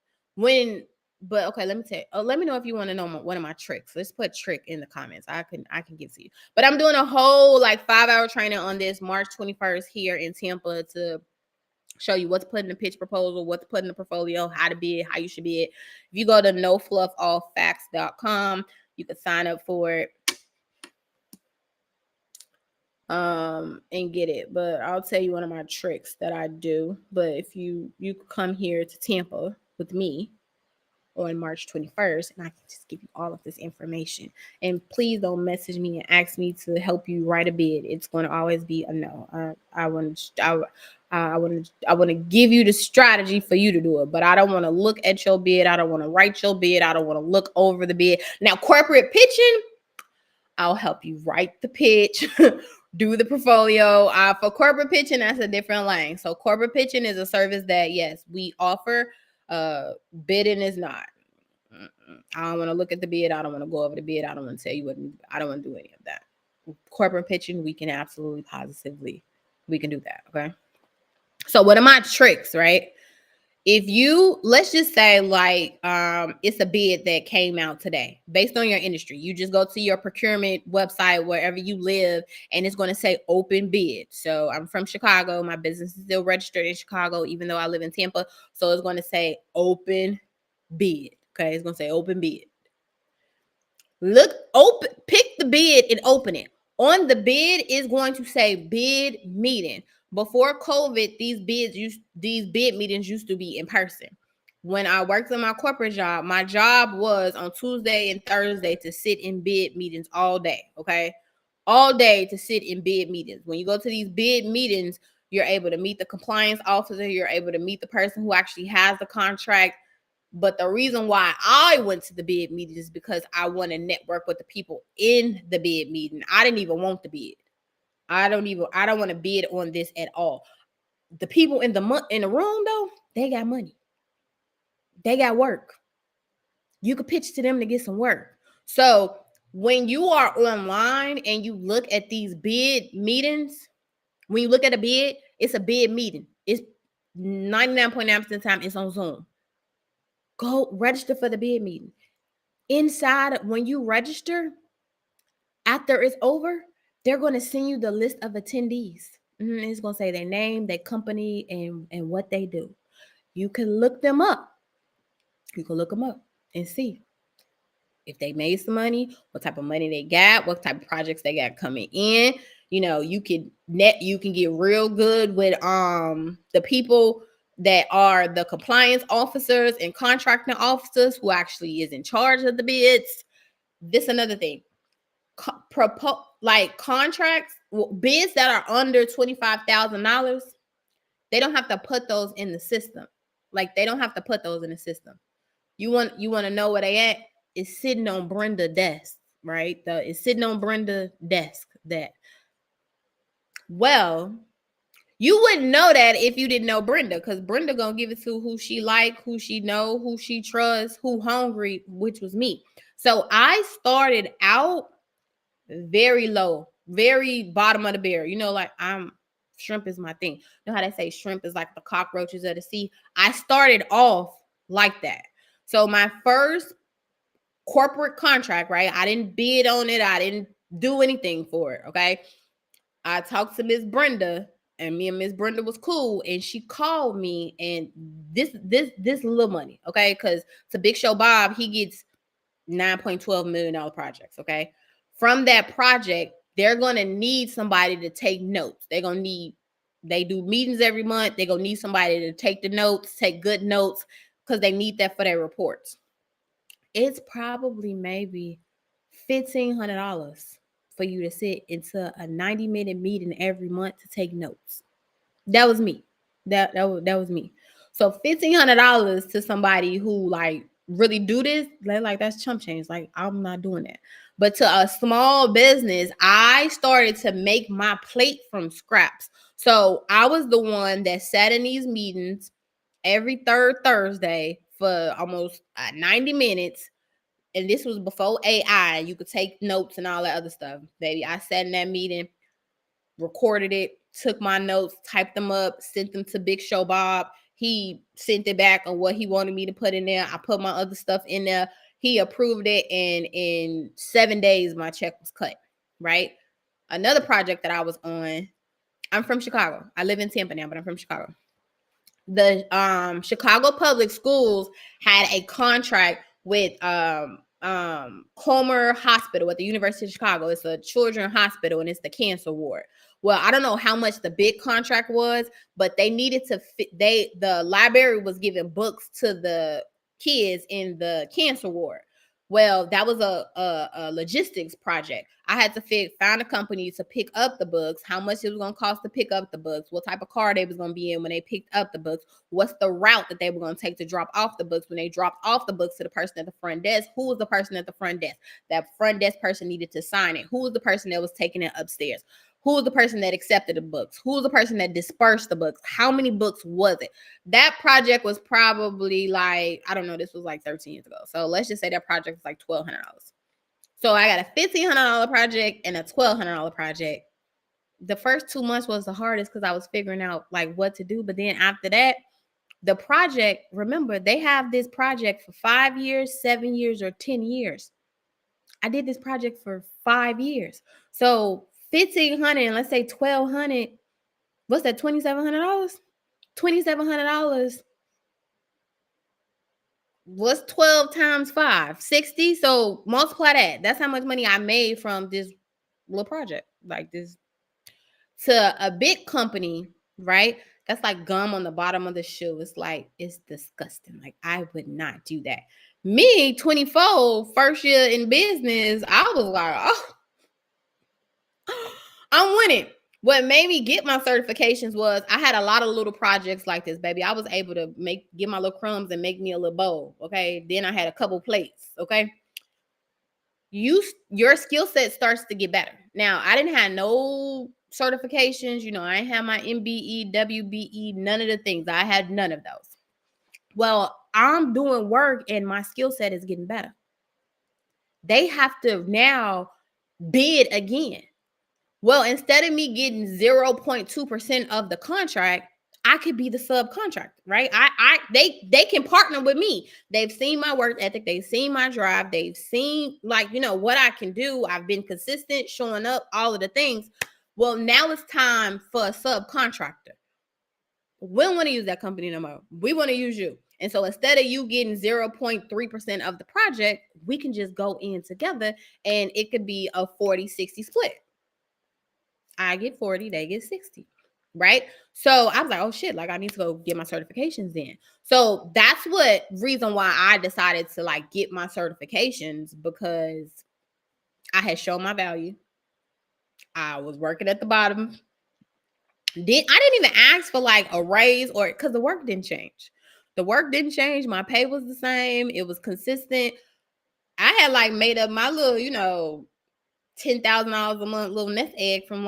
But okay, let me tell you. Let me know if you want to know one of my tricks. Let's put trick in the comments. I can give to you. But I'm doing a whole 5-hour training on this March 21st here in Tampa to show you what's put in the pitch proposal, what's put in the portfolio, how to bid, how you should bid. If you go to nofluffallfacts.com, you can sign up for it. And get it. But I'll tell you one of my tricks that I do. But if you come here to Tampa with me, on March 21st, and I can just give you all of this information. And please don't message me and ask me to help you write a bid. It's going to always be a no. I want to give you the strategy for you to do it, but I don't want to look at your bid. I don't want to write your bid. I don't want to look over the bid. Now, corporate pitching, I'll help you write the pitch, do the portfolio. For corporate pitching, that's a different lane. So corporate pitching is a service that, yes, we offer. Bidding is not. I don't want to look at the bid. I don't want to go over the bid. I don't want to tell you what. I don't want to do any of that. Corporate pitching, we can absolutely positively, we can do that. Okay. So what are my tricks, right? If you, let's just say like it's a bid that came out today based on your industry, you just go to your procurement website wherever you live, and it's going to say open bid. So I'm from Chicago. My business is still registered in Chicago, even though I live in Tampa. So it's going to say open bid. Okay, it's going to say open bid. Look, open, pick the bid and open it. On the bid is going to say bid meeting. Before COVID, these bid meetings used to be in person. When I worked in my corporate job, my job was on Tuesday and Thursday to sit in bid meetings all day. Okay, all day to sit in bid meetings. When you go to these bid meetings, you're able to meet the compliance officer. You're able to meet the person who actually has the contract. But the reason why I went to the bid meeting is because I want to network with the people in the bid meeting. I didn't even want the bid. I don't want to bid on this at all. The people in the room though, they got money. They got work. You could pitch to them to get some work. So when you are online and you look at these bid meetings, when you look at a bid, it's a bid meeting. It's 99.9% of the time it's on Zoom. Go register for the bid meeting. Inside, when you register, after it's over, they're going to send you the list of attendees. It's going to say their name, their company, and what they do. You can look them up. You can look them up and see if they made some money, what type of money they got, what type of projects they got coming in. You know, you can get real good with the people that are the compliance officers and contracting officers who actually is in charge of the bids. This another thing. Like contracts, bids that are under $25,000, they don't have to put those in the system. Like they don't have to put those in the system. You want to know where they at? It's sitting on Brenda desk, right? It's sitting on Brenda desk. Well, you wouldn't know that if you didn't know Brenda, because Brenda gonna give it to who she like, who she know, who she trusts, who hungry, which was me. So I started out very low, very bottom of the barrel. You know, like shrimp is my thing. You know how they say shrimp is like the cockroaches of the sea? I started off like that. So my first corporate contract, right? I didn't bid on it. I didn't do anything for it. Okay. I talked to Miss Brenda, and me and Miss Brenda was cool, and she called me, and this little money, okay? Because to Big Show Bob, he gets $9.12 million projects, okay? From that project, they're gonna need somebody to take notes. They do meetings every month. They're gonna need somebody to take the notes, take good notes, because they need that for their reports. It's probably maybe $1,500 for you to sit into a 90-minute meeting every month to take notes. That was me. That was me. So $1,500 to somebody who like really do this, like that's chump change. Like I'm not doing that. But to a small business, I started to make my plate from scraps. So I was the one that sat in these meetings every third Thursday for almost 90 minutes. And this was before AI. You could take notes and all that other stuff, baby. I sat in that meeting, recorded it, took my notes, typed them up, sent them to Big Show Bob. He sent it back on what he wanted me to put in there. I put my other stuff in there. He approved it, and in 7 days, my check was cut, right? Another project that I was on, I'm from Chicago. I live in Tampa now, but I'm from Chicago. The Chicago Public Schools had a contract with Comer Hospital at the University of Chicago. It's a children's hospital, and it's the cancer ward. Well, I don't know how much the big contract was, but they needed to fit. The library was giving books to the kids in the cancer ward. Well, that was a logistics project. I had to find a company to pick up the books, how much it was going to cost to pick up the books, what type of car they was going to be in when they picked up the books, what's the route that they were going to take to drop off the books. When they dropped off the books to the person at the front desk, who was the person at the front desk? That front desk person needed to sign it. Who was the person that was taking it upstairs? Who was the person that accepted the books? Who was the person that dispersed the books? How many books was it? That project was probably like, I don't know, this was like 13 years ago. So let's just say that project was like $1,200. So I got a $1,500 project and a $1,200 project. The first 2 months was the hardest because I was figuring out like what to do. But then after that, the project, remember, they have this project for 5 years, 7 years, or 10 years. I did this project for 5 years. So 1,500 and let's say 1,200, what's that, $2,700? $2,700 was 12 times 5, 60. So multiply that. That's how much money I made from this little project. Like this to a big company, right? That's like gum on the bottom of the shoe. It's like, it's disgusting. Like, I would not do that. Me, 24, first year in business, I was like, oh, I'm winning. What made me get my certifications was I had a lot of little projects like this, baby. I was able to get my little crumbs and make me a little bowl. Okay. Then I had a couple plates. Okay. Your skill set starts to get better. Now, I didn't have no certifications. I didn't have my MBE, WBE, none of the things. I had none of those. Well, I'm doing work and my skill set is getting better. They have to now bid again. Well, instead of me getting 0.2% of the contract, I could be the subcontractor, right? They can partner with me. They've seen my work ethic, they've seen my drive, they've seen what I can do. I've been consistent, showing up, all of the things. Well, now it's time for a subcontractor. We don't want to use that company no more. We want to use you. And so instead of you getting 0.3% of the project, we can just go in together and it could be a 40-60 split. I get 40, they get 60, right? So I was like, oh shit, like I need to go get my certifications in. So that's what reason why I decided to get my certifications, because I had shown my value. I was working at the bottom. I didn't even ask for a raise or because the work didn't change. The work didn't change. My pay was the same. It was consistent. I had made up my little, $10,000 a month little nest egg from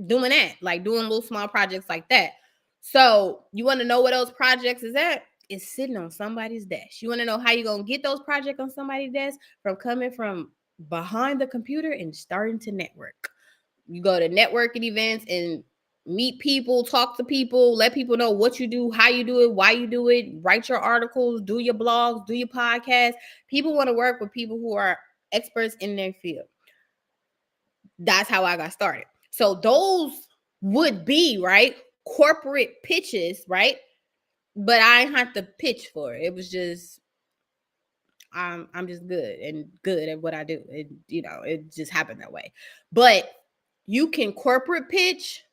doing that, doing little small projects like that. So you want to know where those projects is at? It's sitting on somebody's desk. You want to know how you're going to get those projects on somebody's desk? From coming from behind the computer and starting to network. You go to networking events and meet people, talk to people, let people know what you do, how you do it, why you do it, write your articles, do your blogs, do your podcasts. People want to work with people who are experts in their field. That's how I got started. So those would be, right, corporate pitches, right? But I didn't have to pitch for it. It was just, I'm just good at what I do. It just happened that way. But you can corporate pitch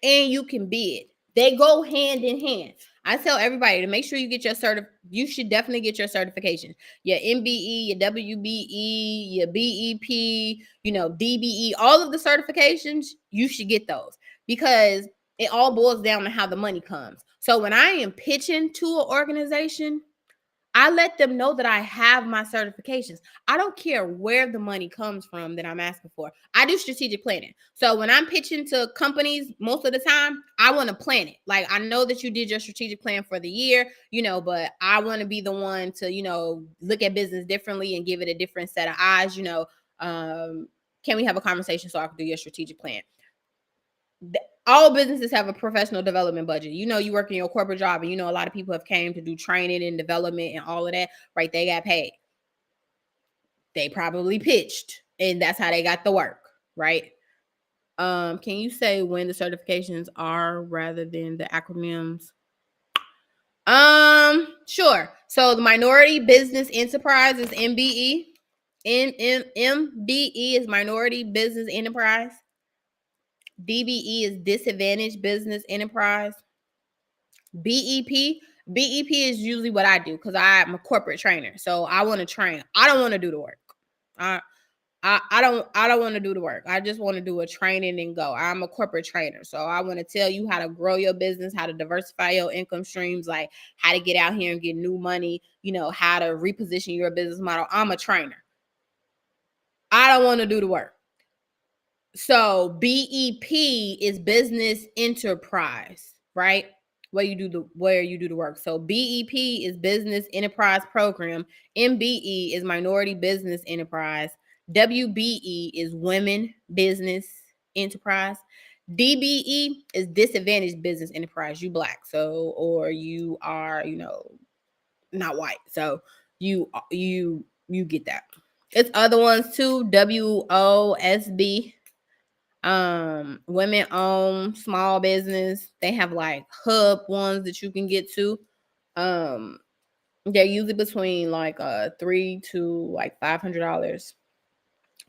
and you can bid. They go hand in hand. I tell everybody to make sure you get your you should definitely get your certifications. Your MBE, your WBE, your BEP, DBE, all of the certifications, you should get those because it all boils down to how the money comes. So when I am pitching to an organization, I let them know that I have my certifications. I don't care where the money comes from that I'm asking for. I do strategic planning. So when I'm pitching to companies, most of the time, I want to plan it. I know that you did your strategic plan for the year, but I want to be the one to, look at business differently and give it a different set of eyes. Can we have a conversation so I can do your strategic plan? All businesses have a professional development budget. You work in your corporate job and a lot of people have came to do training and development and all of that, right? They got paid. They probably pitched and that's how they got the work, right? Can you say when the certifications are rather than the acronyms? Sure. So the Minority Business Enterprise is MBE. MBE is Minority Business Enterprise. DBE is Disadvantaged Business Enterprise. BEP, BEP is usually what I do because I'm a corporate trainer. So I want to train. I don't want to do the work. I don't want to do the work. I just want to do a training and go. I'm a corporate trainer. So I want to tell you how to grow your business, how to diversify your income streams, like how to get out here and get new money, how to reposition your business model. I'm a trainer. I don't want to do the work. So BEP is business enterprise, right? Where you do the work. So BEP is business enterprise program. MBE is minority business enterprise. WBE is women business enterprise. DBE is disadvantaged business enterprise. You Black, so, or you are, not white. So you get that. It's other ones too. WOSB, women owned small business. They have like hub ones that you can get to. They're usually between like $300 to like $500.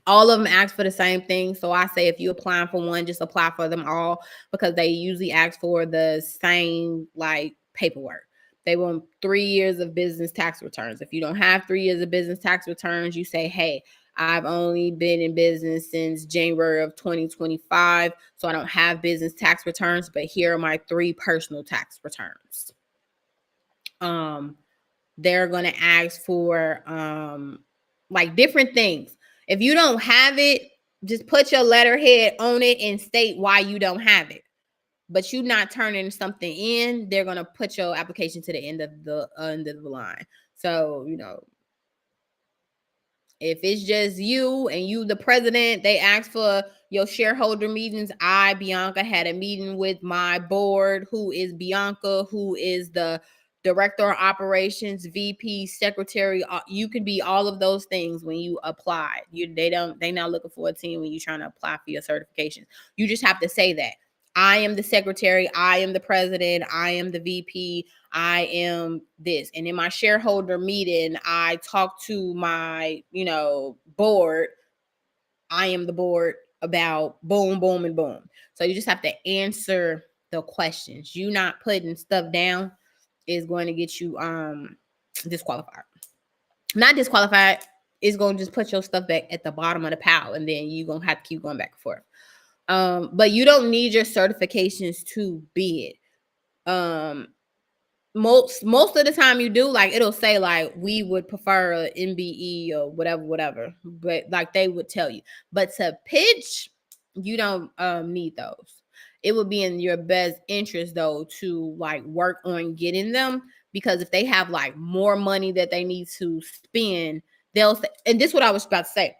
All of them ask for the same thing. So I say if you're applying for one, just apply for them all because they usually ask for the same like paperwork. They want 3 years of business tax returns. If you don't have 3 years of business tax returns, you say, hey, I've only been in business since January of 2025, so I don't have business tax returns, but here are my 3 personal tax returns. They're going to ask for like different things. If you don't have it, just put your letterhead on it and state why you don't have it. But you not turning something in, they're going to put your application to the end of the line. So, if it's just you and you the president, they ask for your shareholder meetings. I, Bianca, had a meeting with my board, who is Bianca, who is the director of operations, VP, secretary. You can be all of those things when you apply. They not looking for a team when you're trying to apply for your certifications. You just have to say that. I am the secretary. I am the president. I am the VP. I am this. And in my shareholder meeting, I talk to my, board. I am the board about boom, boom, and boom. So you just have to answer the questions. You not putting stuff down is going to get you disqualified. Not disqualified. It's going to just put your stuff back at the bottom of the pile, and then you're going to have to keep going back and forth. But you don't need your certifications to bid. Most of the time you do, like it'll say like we would prefer a MBE or whatever, but like they would tell you. But to pitch, you don't need those. It would be in your best interest though to like work on getting them, because if they have like more money that they need to spend, they'll say, and this is what I was about to say.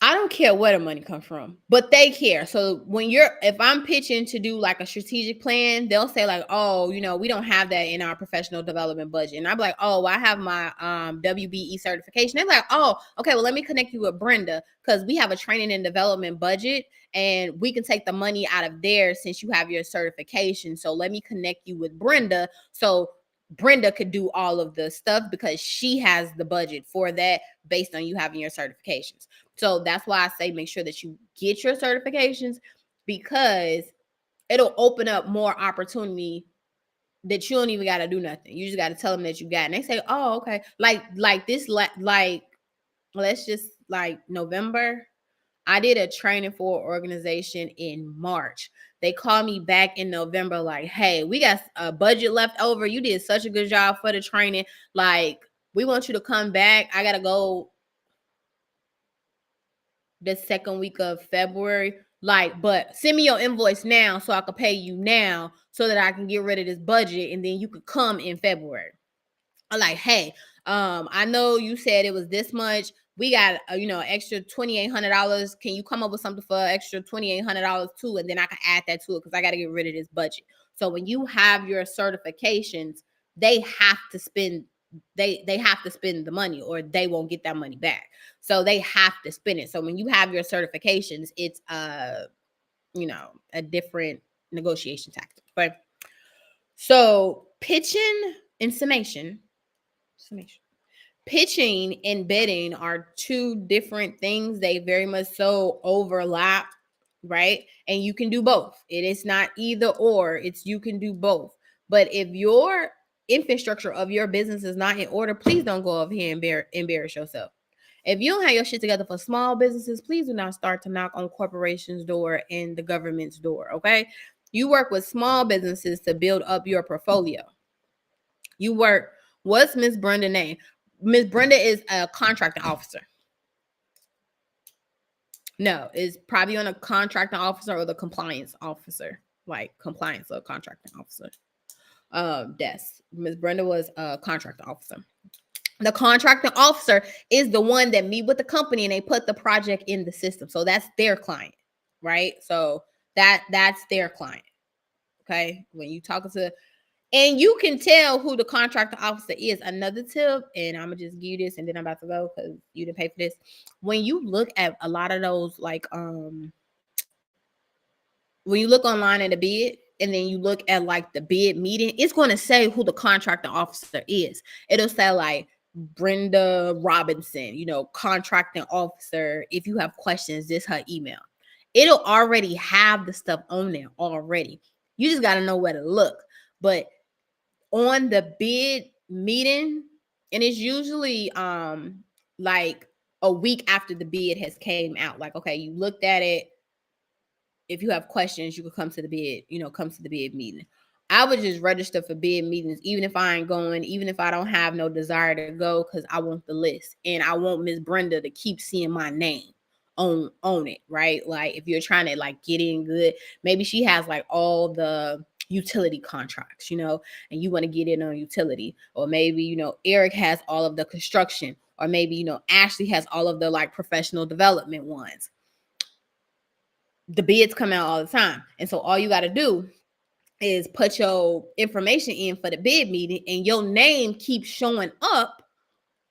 I don't care where the money comes from, but they care. So if I'm pitching to do like a strategic plan, they'll say like, oh, we don't have that in our professional development budget. And I'm like, oh, well, I have my WBE certification. They're like, oh, okay, well, let me connect you with Brenda because we have a training and development budget and we can take the money out of there since you have your certification. So let me connect you with Brenda. So Brenda could do all of the stuff because she has the budget for that based on you having your certifications. So that's why I say make sure that you get your certifications, because it'll open up more opportunity that you don't even got to do nothing. You just got to tell them that you got it. And they say, oh, okay. Like this, like, let's just like November, I did a training for an organization in March. They called me back in November like, hey, we got a budget left over. You did such a good job for the training. Like, we want you to come back. I got to go the second week of February. Like, but send me your invoice now so I can pay you now so that I can get rid of this budget and then you could come in February. I'm like, hey, I know you said it was this much. We got extra $2,800. Can you come up with something for extra $2,800 too? And then I can add that to it because I got to get rid of this budget. So when you have your certifications, they have to spend they have to spend the money or they won't get that money back. So they have to spend it. So when you have your certifications, it's a different negotiation tactic. But so pitching and summation. Pitching and bidding are 2 different things. They very much so overlap, right? And you can do both. It is not either or, it's you can do both. But if your infrastructure of your business is not in order, please don't go over here and embarrass yourself. If you don't have your shit together for small businesses, please do not start to knock on corporations' door and the government's door, okay? You work with small businesses to build up your portfolio. You work, what's Miss Brenda's name? Miss Brenda is a contracting officer. No, it's probably on a contracting officer or the compliance officer, like compliance or contracting officer. Desk. Miss Brenda was a contracting officer. The contracting officer is the one that meet with the company and they put the project in the system. So that's their client, right? So that's their client. Okay. When you talking to, and you can tell who the contracting officer is. Another tip, and I'm gonna just give you this, and then I'm about to go because you didn't pay for this. When you look at a lot of those, like when you look online at a bid, and then you look at like the bid meeting, it's going to say who the contracting officer is. It'll say like Brenda Robinson, contracting officer. If you have questions, this her email. It'll already have the stuff on there already. You just got to know where to look. But on the bid meeting, and it's usually like a week after the bid has came out. Like, okay, you looked at it. If you have questions, you could come to the bid, come to the bid meeting. I would just register for bid meetings, even if I ain't going, even if I don't have no desire to go, because I want the list. And I want Miss Brenda to keep seeing my name on it, right? Like if you're trying to like get in good, maybe she has like all the utility contracts, and you want to get in on utility. Or maybe, Eric has all of the construction, or maybe, Ashley has all of the like professional development ones. The bids come out all the time. And so all you got to do is put your information in for the bid meeting and your name keeps showing up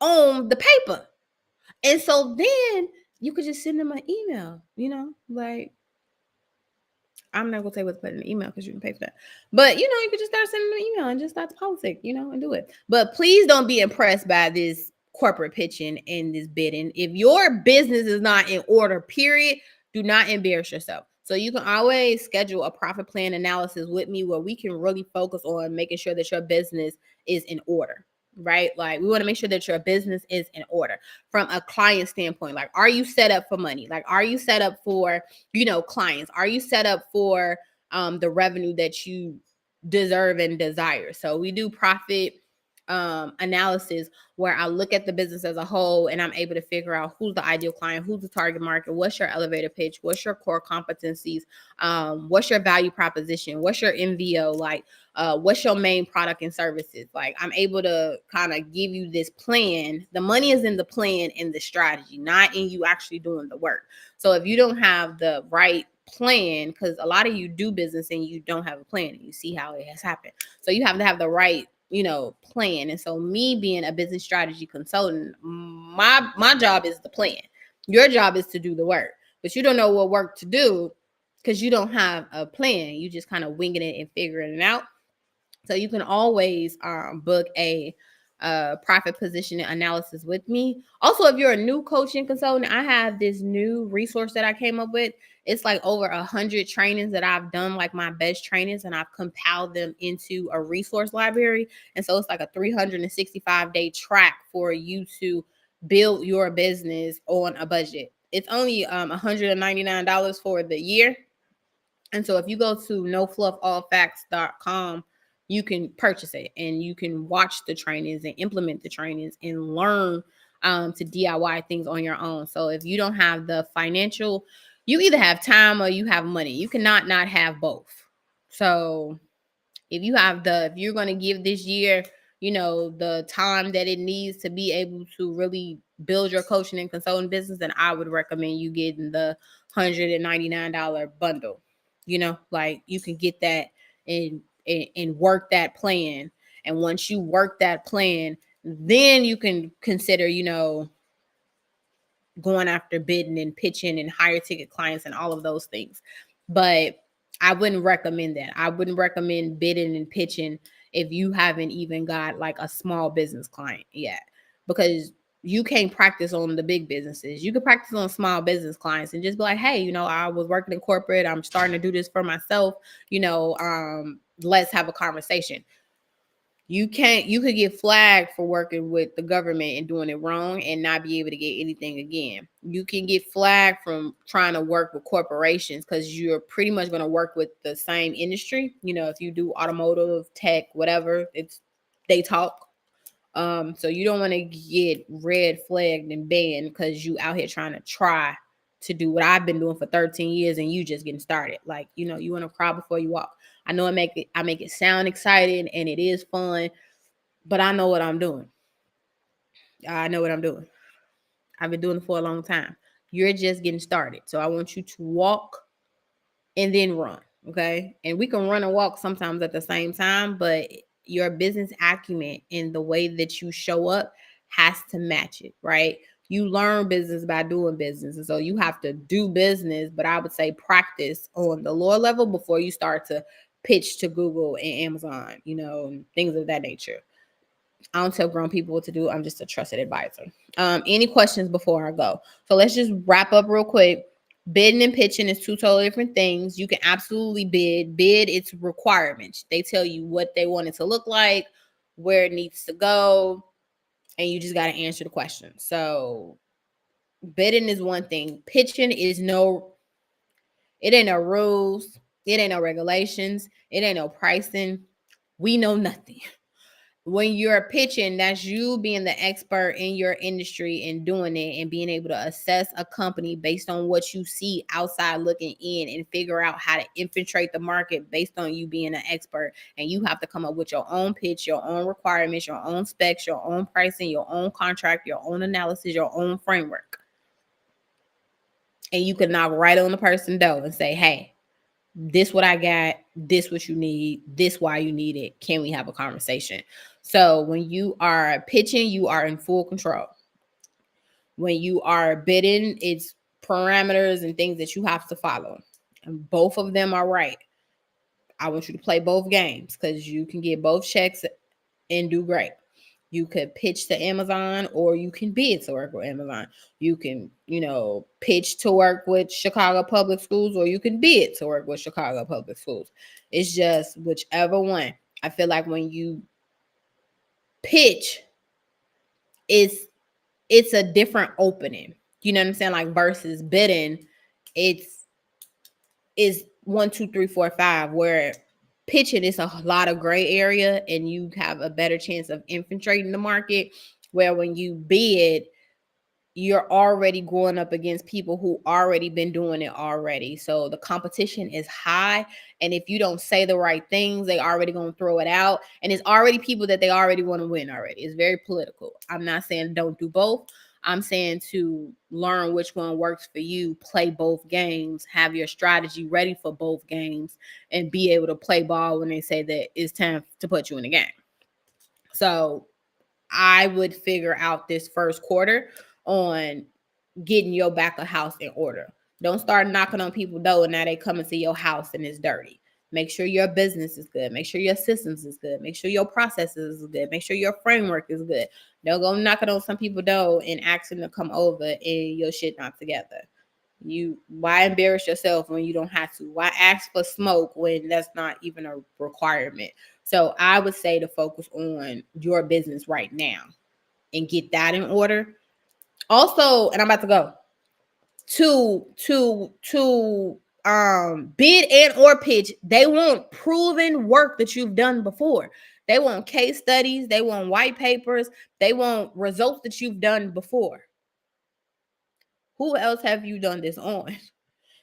on the paper. And so then you could just send them an email, like, I'm not going to say what to put in the email because you can pay for that. But, you could just start sending them an email and just start the politics, and do it. But please don't be impressed by this corporate pitching and this bidding. If your business is not in order, period, do not embarrass yourself. So you can always schedule a profit plan analysis with me where we can really focus on making sure that your business is in order, right? Like we want to make sure that your business is in order from a client standpoint. Like, are you set up for money? Like, are you set up for, clients? Are you set up for the revenue that you deserve and desire? So we do profit analysis where I look at the business as a whole and I'm able to figure out who's the ideal client, who's the target market, what's your elevator pitch, what's your core competencies, what's your value proposition, what's your MVO, like what's your main product and services. Like I'm able to kind of give you this plan. The money is in the plan and the strategy, not in you actually doing the work. So if you don't have the right plan, because a lot of you do business and you don't have a plan, and you see how it has happened. So you have to have the right plan. And so me being a business strategy consultant, my job is the plan. Your job is to do the work, but you don't know what work to do because you don't have a plan. You just kind of winging it and figuring it out. So you can always book a profit positioning analysis with me. Also, if you're a new coaching consultant, I have this new resource that I came up with. It's like over 100 trainings that I've done, like my best trainings, and I've compiled them into a resource library. And so it's like a 365-day track for you to build your business on a budget. It's only $199 for the year. And so if you go to nofluffallfacts.com, you can purchase it and you can watch the trainings and implement the trainings and learn to DIY things on your own. So if you don't have the financial, you either have time or you have money. You cannot not have both. So if you're going to give this year, the time that it needs to be able to really build your coaching and consulting business, then I would recommend you getting the $199 bundle. Like you can get that and work that plan. And once you work that plan, then you can consider, going after bidding and pitching and higher ticket clients and all of those things. But I wouldn't recommend that. I wouldn't recommend bidding and pitching if you haven't even got like a small business client yet, because you can't practice on the big businesses. You can practice on small business clients and just be like, hey, I was working in corporate. I'm starting to do this for myself. let's have a conversation. You could get flagged for working with the government and doing it wrong and not be able to get anything again. You can get flagged from trying to work with corporations because you're pretty much going to work with the same industry. If you do automotive, tech, whatever, they talk. So you don't want to get red flagged and banned because you out here trying to try to do what I've been doing for 13 years and you just getting started. Like, you want to crawl before you walk. I know I make it sound exciting and it is fun, but I know what I'm doing. I know what I'm doing. I've been doing it for a long time. You're just getting started. So I want you to walk and then run. Okay. And we can run and walk sometimes at the same time, but your business acumen and the way that you show up has to match it, right? You learn business by doing business. And so you have to do business, but I would say practice on the lower level before you start to pitch to Google and Amazon, things of that nature. I don't tell grown people what to do. I'm just a trusted advisor. Any questions before I go? So let's just wrap up real quick. Bidding and pitching is two totally different things. You can absolutely bid its requirements. They tell you what they want it to look like, where it needs to go, and you just got to answer the question. So bidding is one thing. Pitching is it ain't no rules. It ain't no regulations. It ain't no pricing. We know nothing. When you're pitching, that's you being the expert in your industry and doing it and being able to assess a company based on what you see outside looking in and figure out how to infiltrate the market based on you being an expert. And you have to come up with your own pitch, your own requirements, your own specs, your own pricing, your own contract, your own analysis, your own framework. And you can knock right on the person's door and say, hey, this what I got, this what you need, this why you need it. Can we have a conversation? So when you are pitching, you are in full control. When you are bidding, it's parameters and things that you have to follow. And both of them are right. I want you to play both games because you can get both checks and do great. You could pitch to Amazon or you can bid to work with Amazon. You can, pitch to work with Chicago Public Schools or you can bid to work with Chicago Public Schools. It's just whichever one. I feel like when you pitch, it's a different opening. You know what I'm saying? Like versus bidding, it's 1, 2, 3, 4, 5, where pitching is a lot of gray area and you have a better chance of infiltrating the market, where when you bid, you're already going up against people who already been doing it already. So the competition is high. And if you don't say the right things, they already going to throw it out. And it's already people that they already want to win already. It's very political. I'm not saying don't do both. I'm saying to learn which one works for you, play both games, have your strategy ready for both games, and be able to play ball when they say that it's time to put you in the game. So I would figure out this first quarter on getting your back of house in order. Don't start knocking on people's door and now they come into your house and it's dirty. Make sure your business is good. Make sure your systems is good. Make sure your processes is good. Make sure your framework is good. Don't go knocking on some people's door and ask them to come over and your shit not together. Why embarrass yourself when you don't have to? Why ask for smoke when that's not even a requirement? So I would say to focus on your business right now and get that in order. Also, and I'm about to go to bid and or pitch. They want proven work that you've done before. They want case studies, they want white papers, they want results that you've done before. Who else have you done this on?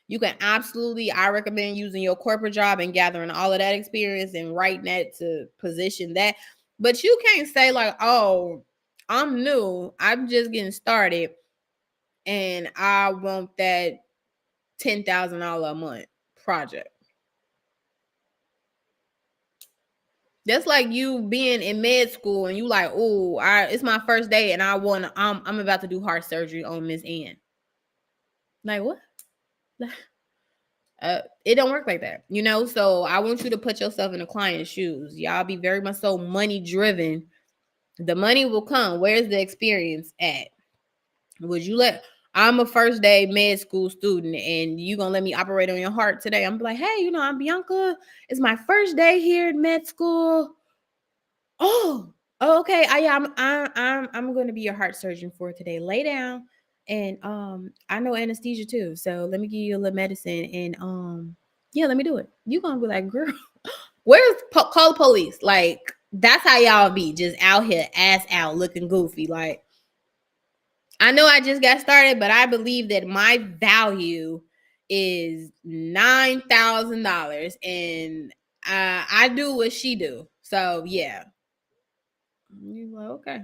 You can absolutely, I recommend using your corporate job and gathering all of that experience and writing that to position that. But you can't say like, oh, I'm new, I'm just getting started, and I want that $10,000 a month project. That's like you being in med school and you like, oh, it's my first day and I'm about to do heart surgery on Miss Ann. Like what? It don't work like that, So I want you to put yourself in the client's shoes. Y'all be very much so money driven. The money will come. Where's the experience at? Would you let I'm a first day med school student and you gonna let me operate on your heart today. I'm like, hey, I'm Bianca. It's my first day here at med school. Oh, okay. I'm going to be your heart surgeon for today. Lay down, and I know anesthesia too. So let me give you a little medicine, and yeah, let me do it. You gonna be like, girl, call the police? Like that's how y'all be, just out here, ass out, looking goofy. Like I know I just got started, but I believe that my value is $9,000, and I do what she do. So yeah. You're like, okay.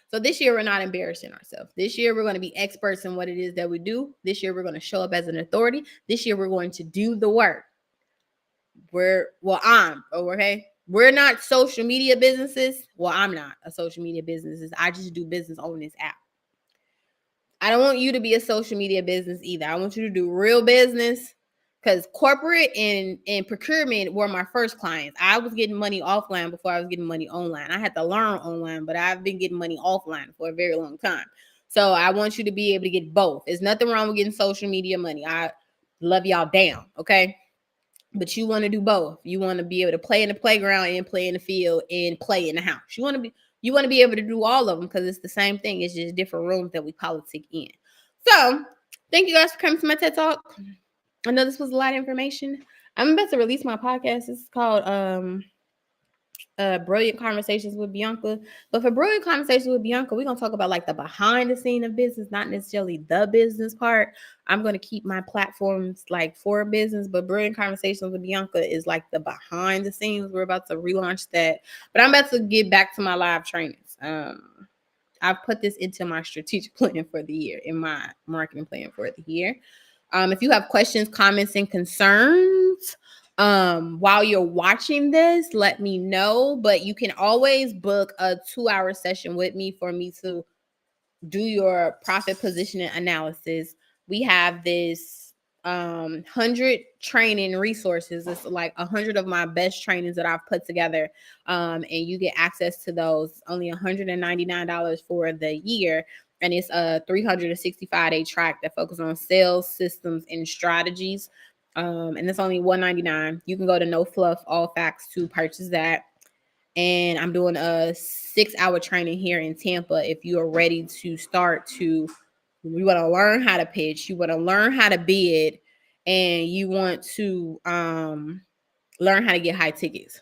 So this year we're not embarrassing ourselves. This year we're going to be experts in what it is that we do. This year we're going to show up as an authority. This year we're going to do the work. Okay. We're not social media businesses. Well, I'm not a social media business. I just do business on this app. I don't want you to be a social media business either. I want you to do real business, because corporate and procurement were my first clients. I was getting money offline before I was getting money online. I had to learn online, but I've been getting money offline for a very long time. So I want you to be able to get both. There's nothing wrong with getting social media money. I love y'all down, okay? But you want to do both. You want to be able to play in the playground and play in the field and play in the house. You want to be able to do all of them, because it's the same thing. It's just different rooms that we politic in. So thank you guys for coming to my TED Talk. I know this was a lot of information. I'm about to release my podcast. It's called Brilliant Conversations with Bianca. But for Brilliant Conversations with Bianca, we're gonna talk about like the behind the scene of business, not necessarily the business part. I'm gonna keep my platforms like for business, but Brilliant Conversations with Bianca is like the behind the scenes. We're about to relaunch that, but I'm about to get back to my live trainings. I've put this into my strategic plan for the year, in my marketing plan for the year. If you have questions, comments, and concerns while you're watching this, let me know. But you can always book a 2-hour session with me for me to do your profit positioning analysis. We have this 100 training resources. It's like 100 of my best trainings that I've put together, and you get access to those. Only $199 for the year, and it's a 365-day track that focuses on sales, systems, and strategies. And it's only $199. You can go to No Fluff All Facts to purchase that. And I'm doing a 6-hour training here in Tampa. If you are ready to you want to learn how to pitch, you want to learn how to bid, and you want to learn how to get high tickets.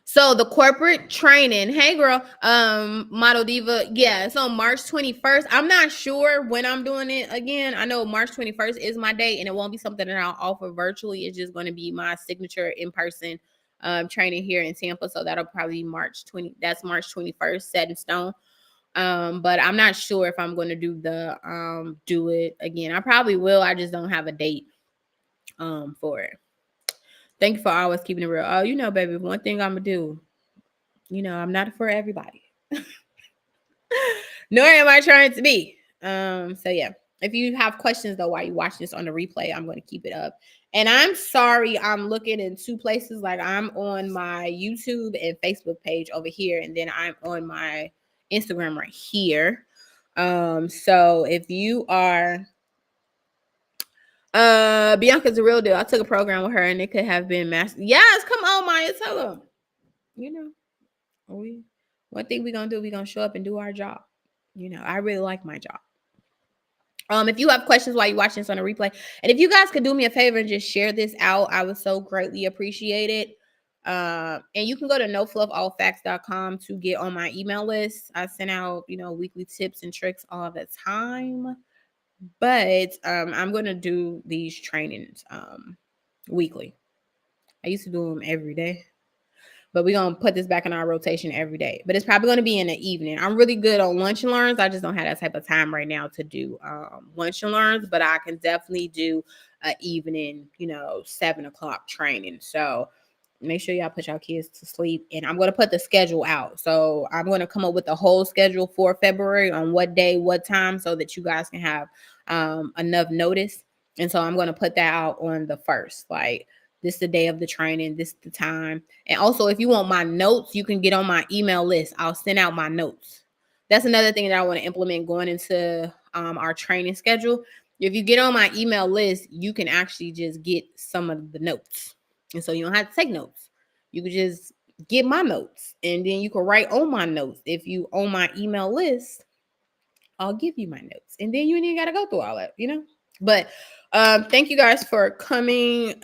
So the corporate training, hey girl, Model Diva, yeah, it's on March 21st. I'm not sure when I'm doing it again. I know March 21st is my date, and it won't be something that I'll offer virtually. It's just going to be my signature in-person training here in Tampa. So that'll probably be that's March 21st, set in stone. But I'm not sure if I'm going to do it again. I probably will. I just don't have a date for it. Thank you for always keeping it real. Oh, baby, one thing I'm gonna do. I'm not for everybody. Nor am I trying to be. So yeah. If you have questions though while you watch this on the replay, I'm going to keep it up. And I'm sorry, I'm looking in two places. Like I'm on my YouTube and Facebook page over here, and then I'm on my Instagram right here. So if you are Bianca's a real deal. I took a program with her and it could have been master. Yes, come on, Maya, tell them. One thing we're gonna do, we're gonna show up and do our job. I really like my job. If you have questions while you're watching this on a replay, and if you guys could do me a favor and just share this out, I would so greatly appreciate it. And you can go to nofluffallfacts.com to get on my email list. I send out, weekly tips and tricks all the time. But I'm gonna do these trainings weekly. I used to do them every day, but we're going to put this back in our rotation every day. But it's probably going to be in the evening. I'm really good on lunch and learns. I just don't have that type of time right now to do lunch and learns, but I can definitely do an evening, 7 o'clock training. So make sure y'all put y'all kids to sleep. And I'm going to put the schedule out. So I'm going to come up with the whole schedule for February on what day, what time, so that you guys can have enough notice. And so I'm going to put that out on the 1st. Like, this is the day of the training. This is the time. And also, if you want my notes, you can get on my email list. I'll send out my notes. that's another thing that I want to implement going into our training schedule. If you get on my email list, you can actually just get some of the notes. And so you don't have to take notes. You can just get my notes, and then you can write on my notes. If you on my email list, I'll give you my notes. And then you ain't got to go through all that, you know? But thank you guys for coming.